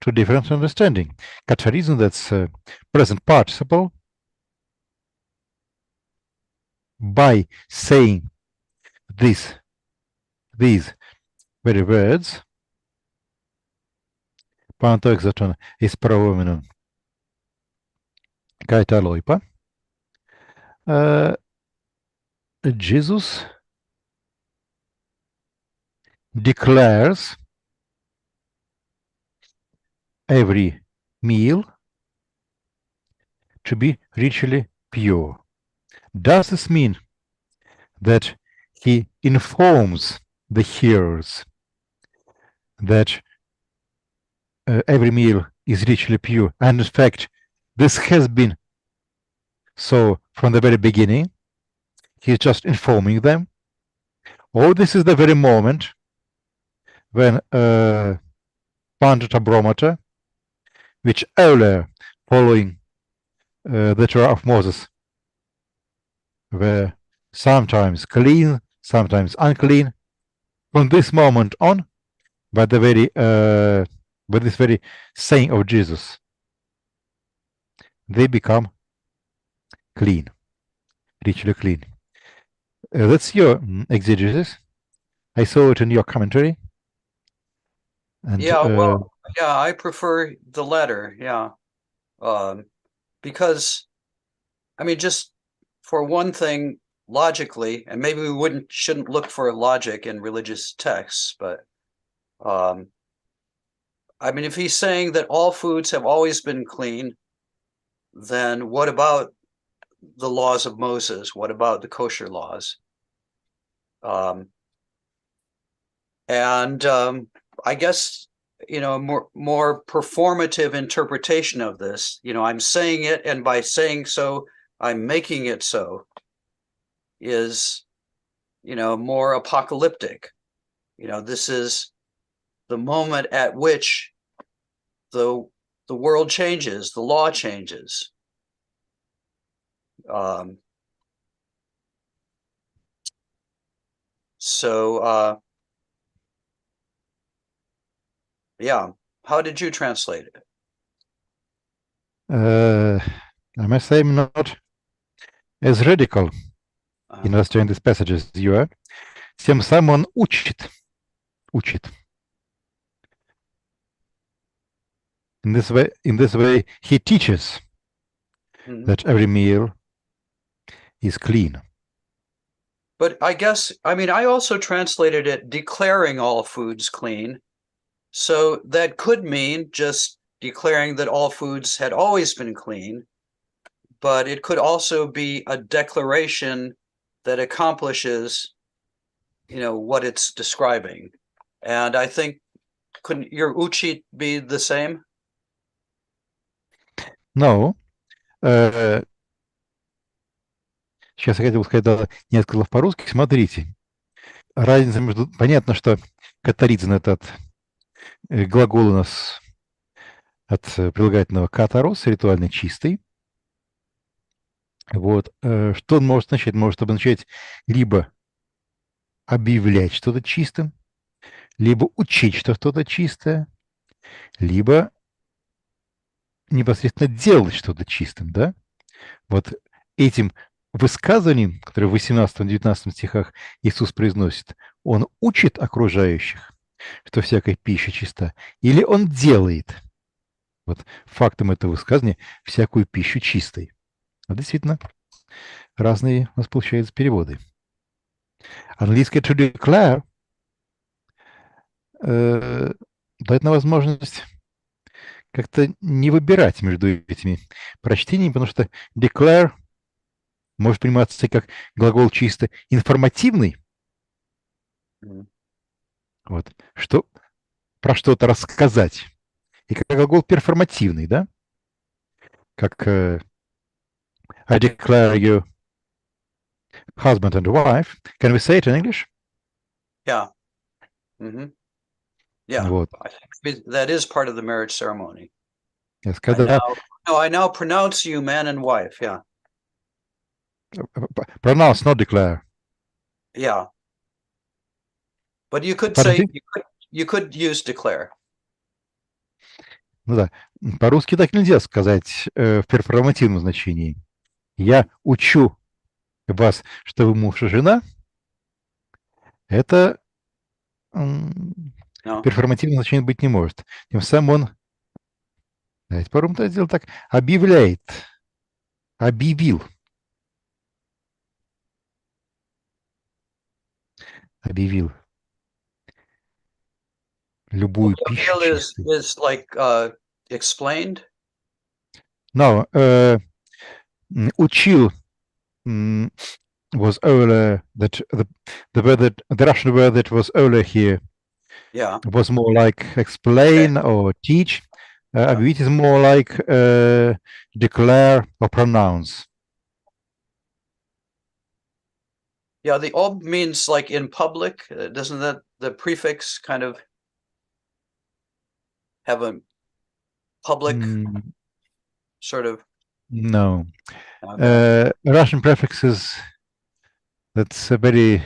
understanding. Catechism, that's present participle, by saying these very words, panto exaton is provominum kaita loipa, Jesus declares every meal to be ritually pure. Does this mean that he informs the hearers that every meal is ritually pure, and in fact this has been so from the very beginning? He's just informing them, or this is the very moment when Pantabromata, which earlier, following the Torah of Moses, were sometimes clean, sometimes unclean, from this moment on, by the very by this very saying of Jesus, they become clean, ritually clean. That's your exegesis. I saw it in your commentary. And, I prefer the latter. Yeah, because, I mean, just for one thing, logically, and maybe we shouldn't look for logic in religious texts, but I mean, if he's saying that all foods have always been clean, then what about the laws of Moses? What about the kosher laws? I guess, more performative interpretation of this, I'm saying it, and by saying so, I'm making it so, is, more apocalyptic. This is the moment at which the world changes, the law changes. How did you translate it? I must say I'm not as radical in understanding these passages as you are. Тем самым он учит. In this way, he teaches that every meal is clean. But I also translated it declaring all foods clean. So that could mean just declaring that all foods had always been clean, but it could also be a declaration that accomplishes, what it's describing. And I think, couldn't your uchit be the same? No. Сейчас я хотел сказать несколько слов по-русски. Смотрите. Разница между... Понятно, что катаризм – это глагол у нас от прилагательного катарос, ритуально чистый. Вот. Что он может означать? Может обозначать либо объявлять что-то чистым, либо учить, что что-то чистое, либо непосредственно делать что-то чистым, да? Вот этим высказыванием, которое в 18-19 стихах Иисус произносит, он учит окружающих, что всякая пища чиста, или он делает, вот фактом этого высказывания, всякую пищу чистой. А действительно, разные у нас получаются переводы. Английское to declare дает нам возможность как-то не выбирать между этими прочтениями, потому что declare может приниматься как глагол чисто информативный, вот, что, про что-то рассказать, и как глагол перформативный, да, как I declare you husband and wife. Can we say it in English? Yeah. Mm-hmm. Yeah. Вот. I think that is part of the marriage ceremony. Yes, когда I now pronounce you man and wife. Yeah. pronounce, not declare. Yeah. But you could say, you could use declare. Ну да, по-русски так нельзя сказать в перформативном значении. Я учу вас, что вы муж и жена. Это перформативное значение быть не может. Тем самым он, давайте по-русски сделал так, объявляет, объявил. Объявил любую пищу чистой. Is like explained? No, учил was earlier, that the word that the Russian word that was earlier here was more like explain or teach. Объявить is more like declare or pronounce. Yeah, the ob means like in public. Doesn't that the prefix kind of have a public sort of? No. Russian prefixes, that's a very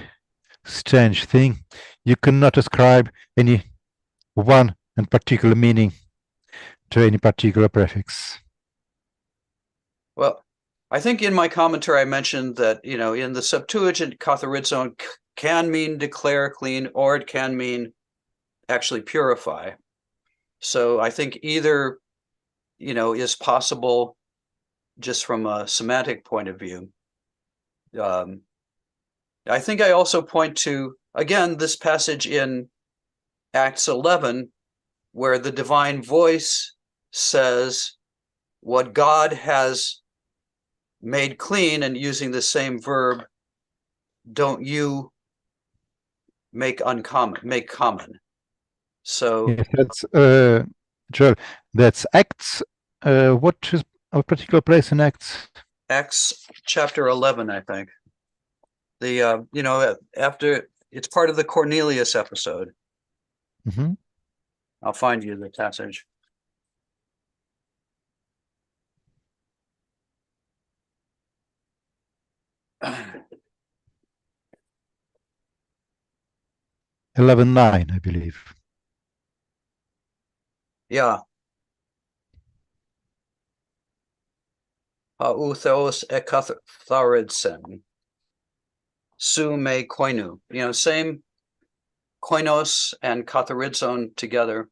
strange thing. You cannot ascribe any one and particular meaning to any particular prefix. Well, I think in my commentary I mentioned that, in the Septuagint, katharizon can mean declare clean, or it can mean actually purify. So I think either, is possible just from a semantic point of view. I think I also point to, again, this passage in Acts 11, where the divine voice says, what God has made clean, and using the same verb, don't you make common. So yes, that's Joel, that's Acts. What is a particular place in Acts? Acts chapter 11, I think. The after it's part of the Cornelius episode. Mm-hmm. I'll find you the passage. (11:9), I believe. Yeah. Utheos ekatharidsen. su me koinu. Same koinos and katharizon together.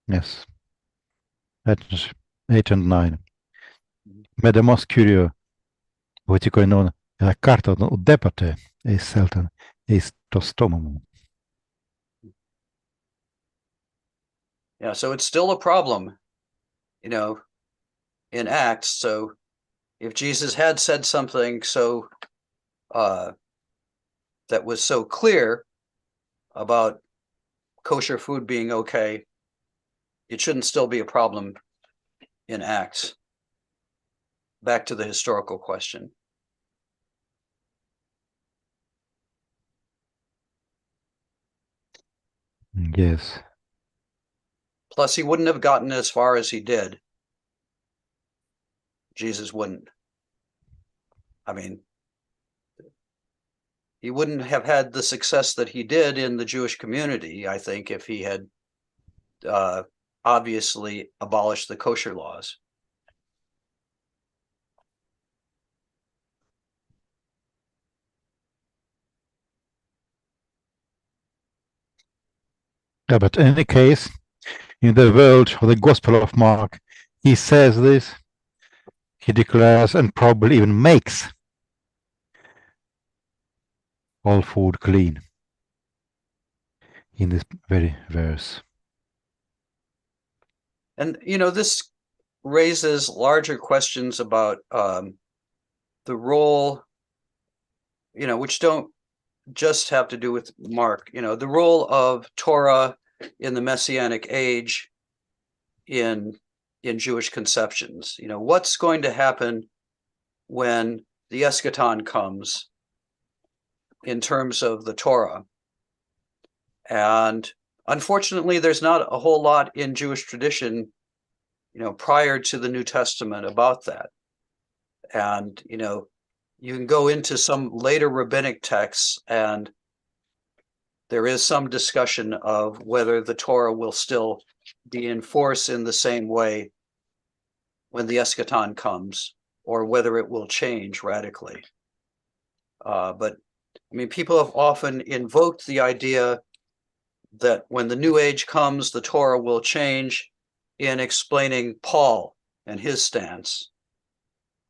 Yes. That's 8 and 9. Medemos curio, voticoinon, la carta udepate, eis celtan, eis tostomum. Yeah, so it's still a problem, in Acts. So if Jesus had said something so that was so clear about kosher food being okay, it shouldn't still be a problem in Acts. Back to the historical question. Yes. Plus, he wouldn't have gotten as far as he did. Jesus wouldn't. I mean, he wouldn't have had the success that he did in the Jewish community, I think, if he had obviously abolished the kosher laws. Yeah, but in any case, in the world of the Gospel of Mark, he says this, he declares and probably even makes all food clean in this very verse. And, this raises larger questions about the role, which don't just have to do with Mark, the role of Torah in the Messianic age in Jewish conceptions. What's going to happen when the eschaton comes in terms of the Torah? And unfortunately, there's not a whole lot in Jewish tradition, prior to the New Testament about that. And, you can go into some later rabbinic texts, and there is some discussion of whether the Torah will still be in force in the same way when the eschaton comes, or whether it will change radically. But people have often invoked the idea that when the New Age comes, the Torah will change in explaining Paul and his stance.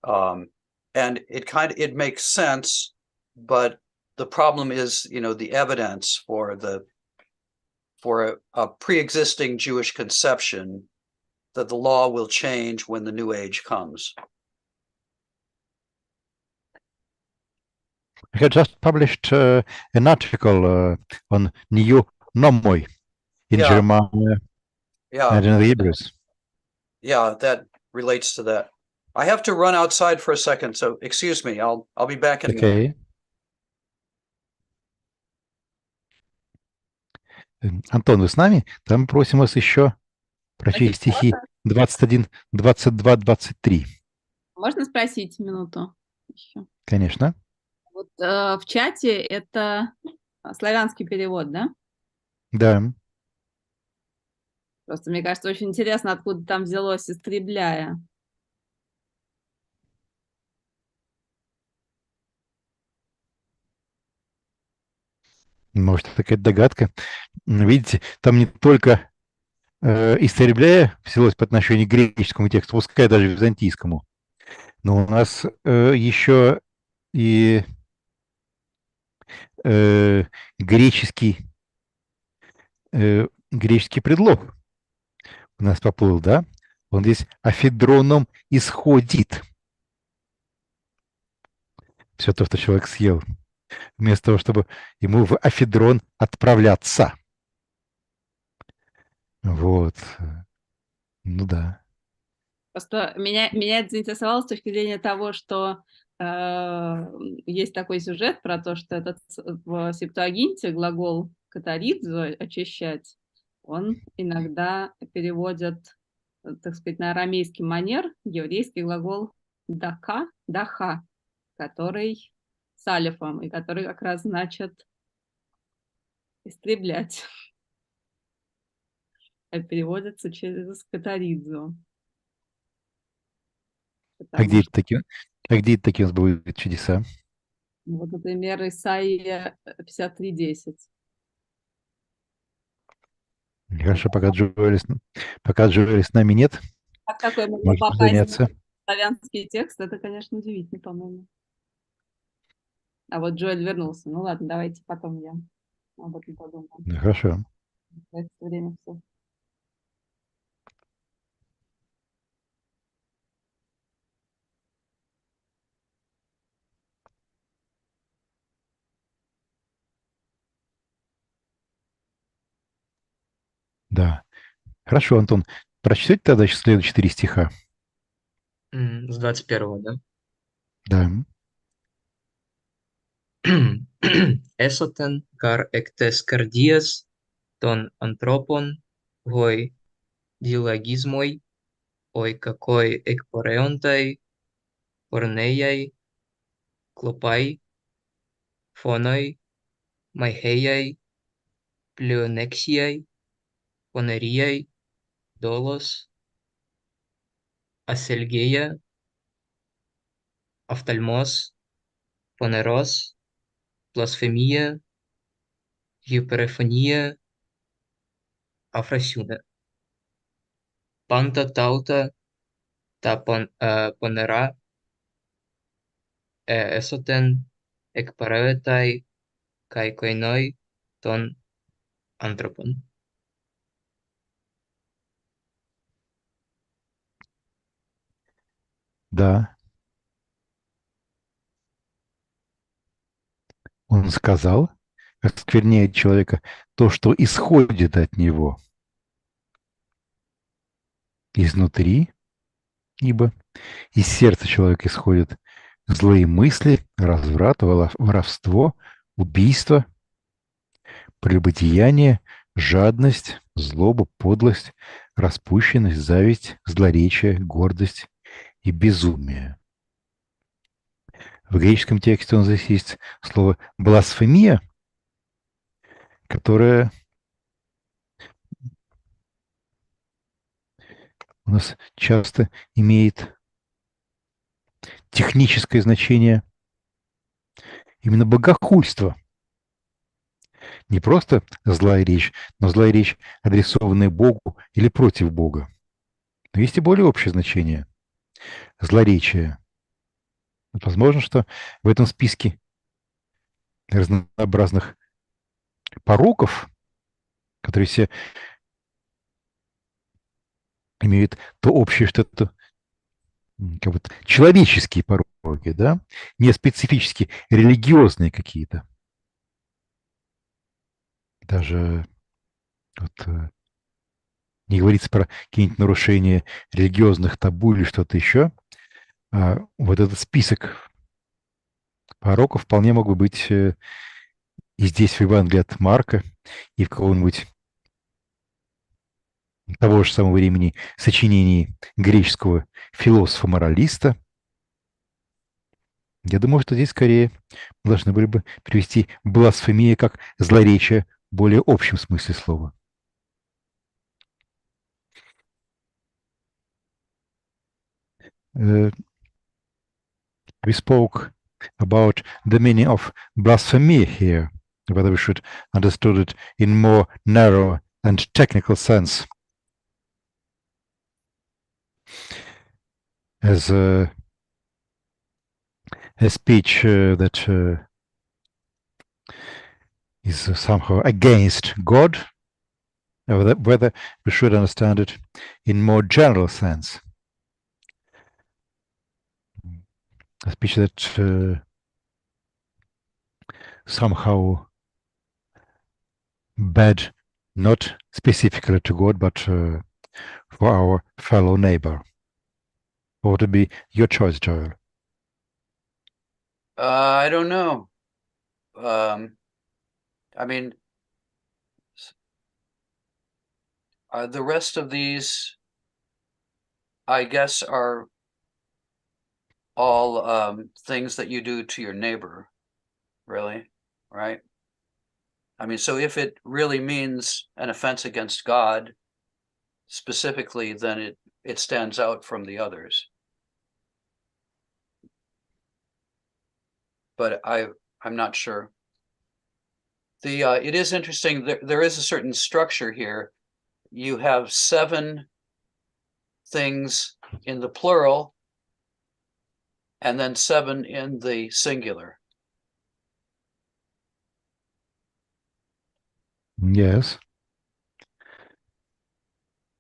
And it makes sense, but the problem is, the evidence for a pre-existing Jewish conception that the law will change when the New Age comes. I had just published an article on new nomoi in Jeremiah and in the Hebrews. Yeah, that relates to that. I have to run outside for a second, so excuse me. I'll be back in a minute. Антон, вы с нами? Там просим вас еще прочесть стихи 21, 22, 23. Можно спросить минуту еще? Конечно. Вот в чате это славянский перевод, да? Да. Просто мне кажется, очень интересно, откуда там взялось «истребляя». Может, это какая-то догадка. Видите, там не только «истребляя» взялось по отношению к греческому тексту, пускай даже византийскому, но у нас еще и греческий предлог у нас поплыл, да? Он здесь афедроном исходит. Все то, что человек съел. Вместо того, чтобы ему в афедрон отправляться. Вот. Ну да. Просто меня это заинтересовало с точки зрения того, что есть такой сюжет про то, что этот в Септуагинте глагол «катаридзо» — «очищать», он иногда переводят, так сказать, на арамейский манер еврейский глагол «дака»,» который с алифом, и который как раз значит истреблять. Это переводится через катаридзу. А Потому где это что, такие, у нас бывают чудеса? вот, например, Исаия 53:10. Хорошо, пока Джоэли с нами нет, Как такое могло можем попасть заняться. в славянский текст, это, конечно, удивительно, по-моему. А вот Джоэль вернулся. Ну ладно, давайте потом я об этом подумаю. Да, хорошо. В это время всё. Да. Хорошо, Антон. Прочтете тогда еще следующие 4 стиха? С 21, да? Да. Esoten kar ektes kardias ton anthropon hoi dialogismoi oi kakoi ekporeontai porneiai klopai phonoi maiheiai pleonexiai poneriai dolos aselgeia ophthalmos poneros blasphemia hyperephonia afrasiuna panta tauta ta ponera esoten ekpareutai kai koinoi ton anthropon. Да. Он сказал, оскверняет человека то, что исходит от него изнутри, ибо из сердца человека исходят злые мысли, разврат, воровство, убийство, прелюбодеяние, жадность, злоба, подлость, распущенность, зависть, злоречие, гордость и безумие. В греческом тексте у нас здесь есть слово «бласфемия», которое у нас часто имеет техническое значение именно богохульство. Не просто злая речь, но злая речь, адресованная Богу или против Бога. Но есть и более общее значение – злоречие. Возможно, что в этом списке разнообразных пороков, которые все имеют то общее, что это как бы человеческие пороки, да, не специфически религиозные какие-то. Даже вот, не говорится про какие-нибудь нарушения религиозных табу или что-то еще, а вот этот список пороков вполне мог бы быть и здесь в Евангелии от Марка, и в каком-нибудь того же самого времени сочинении греческого философа-моралиста. Я думаю, что здесь скорее должны были бы привести бласфемия как злоречие в более общем смысле слова. We spoke about the meaning of blasphemy here, whether we should understood it in more narrow and technical sense as a speech that is somehow against God, or whether we should understand it in more general sense. A speech that somehow bad, not specifically to God, but for our fellow neighbor. What would be your choice, Joel? I don't know. I mean, the rest of these, I guess, are all things that you do to your neighbor, really, right? I mean, so if it really means an offense against God specifically, then it stands out from the others. But I'm not sure. It is interesting. There is a certain structure here. You have 7 things in the plural, and then 7 in the singular. Yes.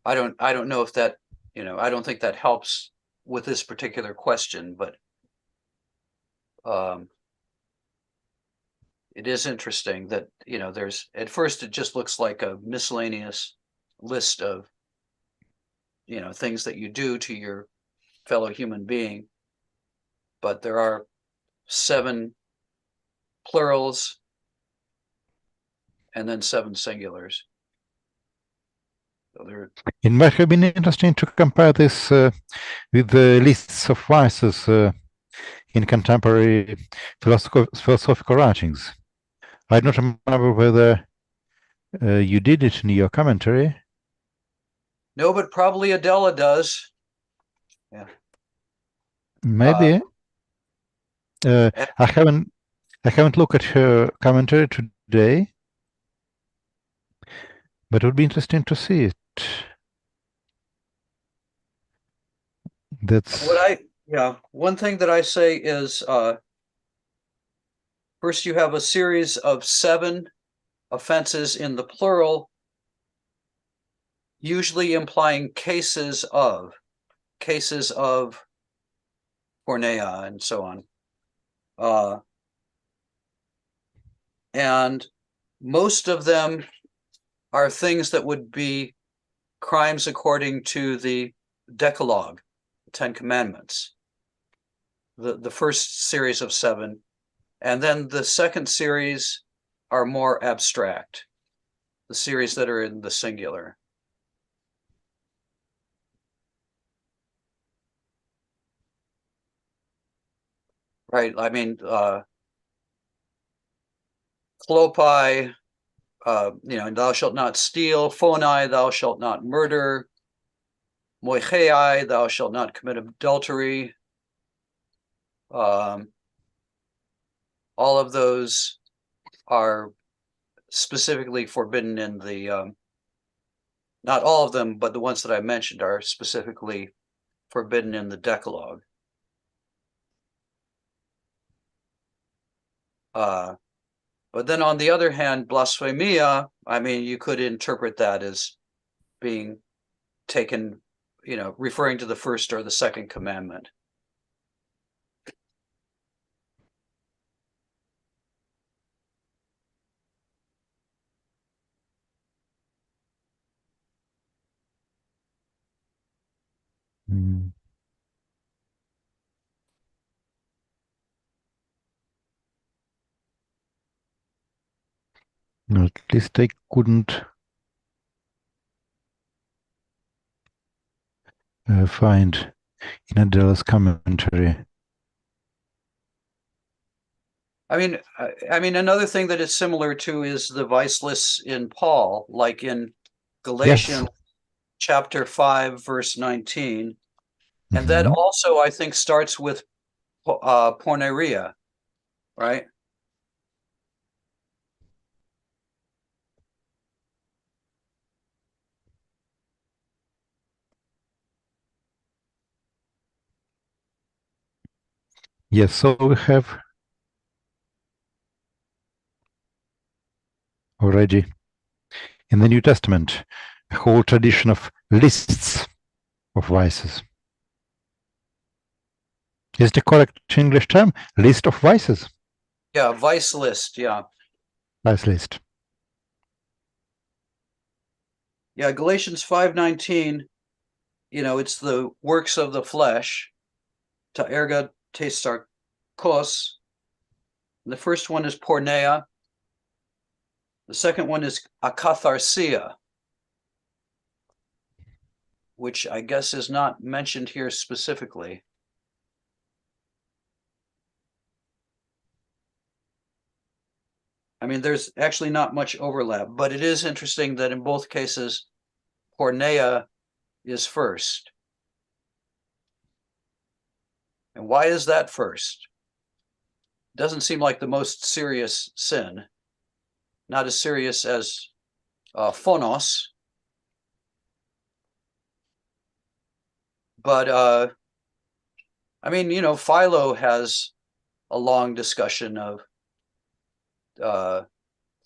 I don't know if that, I don't think that helps with this particular question, but it is interesting that, there's, at first it just looks like a miscellaneous list of, things that you do to your fellow human being, but there are 7 plurals and then 7 singulars. So it might have been interesting to compare this with the lists of vices in contemporary philosophical writings. I don't remember whether you did it in your commentary. No, but probably Adela does. Yeah. Maybe. I haven't looked at her commentary today, but it would be interesting to see it. That's one thing that I say is first you have a series of 7 offenses in the plural, usually implying cases of porneia and so on. And most of them are things that would be crimes according to the Decalogue, the 10 Commandments, the first series of 7. And then the second series are more abstract, the series that are in the singular. Right, I mean, klopai, thou shalt not steal, phonai, thou shalt not murder, moichei, thou shalt not commit adultery. All of those are specifically forbidden in the, not all of them, but the ones that I mentioned are specifically forbidden in the Decalogue. But then on the other hand, blasphemia, I mean, you could interpret that as being taken, referring to the first or the second commandment. No, at least I couldn't find in Adela's commentary. I mean, another thing that is similar to is the vice lists in Paul, like in Galatians chapter 5, verse 19. And that also, I think, starts with porneia, right? Yes, so we have already in the New Testament a whole tradition of lists of vices. Is the correct English term list of vices? Yeah, vice list, yeah. Vice list. Yeah, Galatians 5:19, it's the works of the flesh, ta erga te sarkos. The first one is porneia. The second one is akatharsia, which I guess is not mentioned here specifically. I mean, there's actually not much overlap, but it is interesting that in both cases, porneia is first. And why is that first? Doesn't seem like the most serious sin, not as serious as phonos. But I mean, you know, Philo has a long discussion of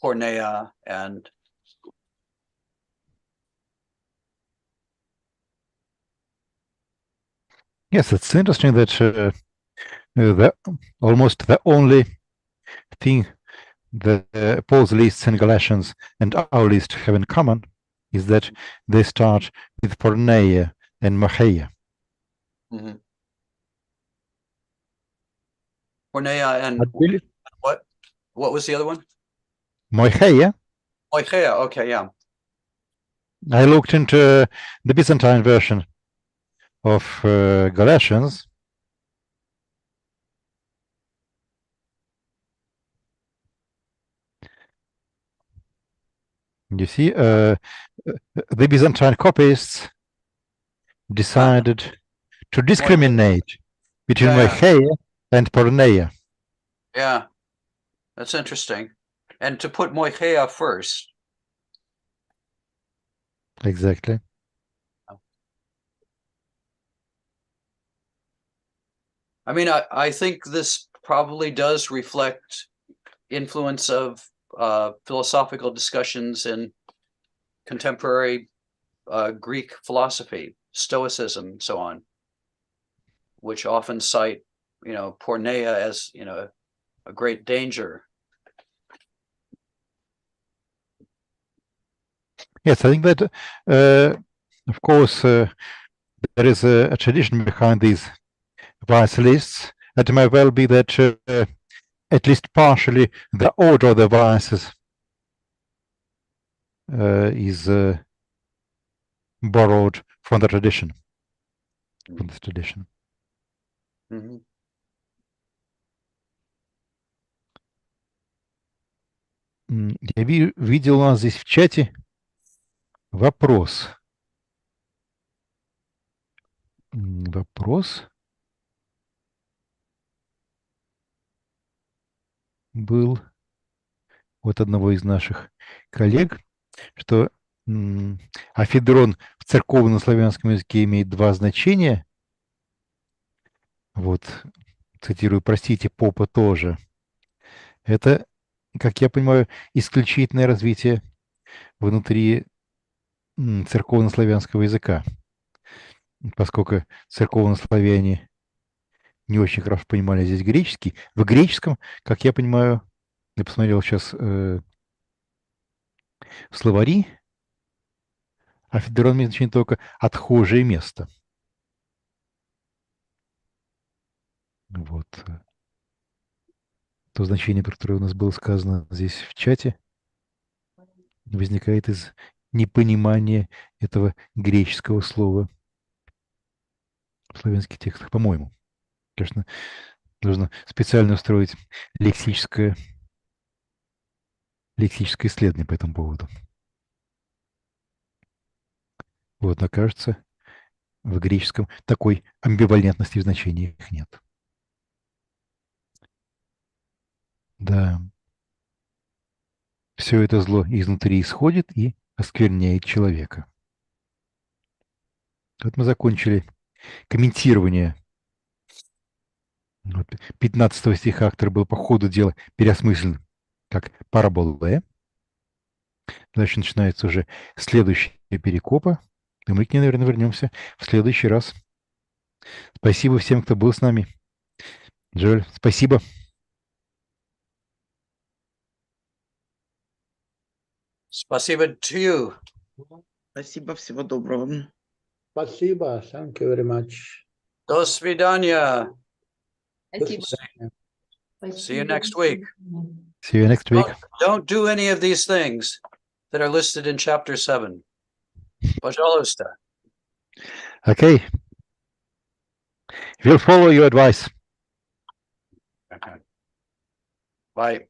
porneia and Yes, it's interesting that almost the only thing that Paul's lists in Galatians and our list have in common is that they start with porneia and mocheia. mm-hmm. Porneia and what was the other one? Mocheia. Moicheia. Okay, yeah. I looked into the Byzantine version of Galatians. You see, the Byzantine copyists decided to discriminate between mocheia and porneia. Yeah, that's interesting. And to put moicheia first. Exactly. I mean, I think this probably does reflect influence of philosophical discussions in contemporary Greek philosophy, Stoicism, and so on, which often cite, you know, porneia as, you know, a great danger. Yes, I think that, of course, there is a tradition behind these vice lists. It may well be that at least partially the order of the vices is borrowed from the tradition. From this tradition. Mm-hmm. Я видел у нас здесь в чате вопрос. Вопрос был от одного из наших коллег, что афедрон в церковно-славянском языке имеет два значения. Вот, цитирую, простите, попа тоже. Это, как я понимаю, исключительное развитие внутри церковно-славянского языка, поскольку церковно-славяне не очень хорошо понимали здесь греческий. В греческом, как я понимаю, я посмотрел сейчас словари, афедрон имеет значение только отхожее место. Вот. То значение, про которое у нас было сказано здесь в чате, возникает из непонимания этого греческого слова в славянских текстах, по-моему. Конечно, нужно специально устроить лексическое исследование по этому поводу. Вот, но кажется, в греческом такой амбивалентности в значениях нет. Да. Все это зло изнутри исходит и оскверняет человека. Вот мы закончили комментирование 15 стиха, который был по ходу дела переосмыслен как параболе. Дальше начинается уже следующая перекопа, и мы к ней, наверное, вернемся в следующий раз. Спасибо всем, кто был с нами. Джоэль, спасибо. Спасибо to you. Спасибо, всего доброго. Спасибо. Thank you very much. До свидания. До Спасибо. свидания. See you next week. See you next week. Don't do any of these things that are listed in chapter 7. Пожалуйста. Okay. We'll follow your advice. Bye.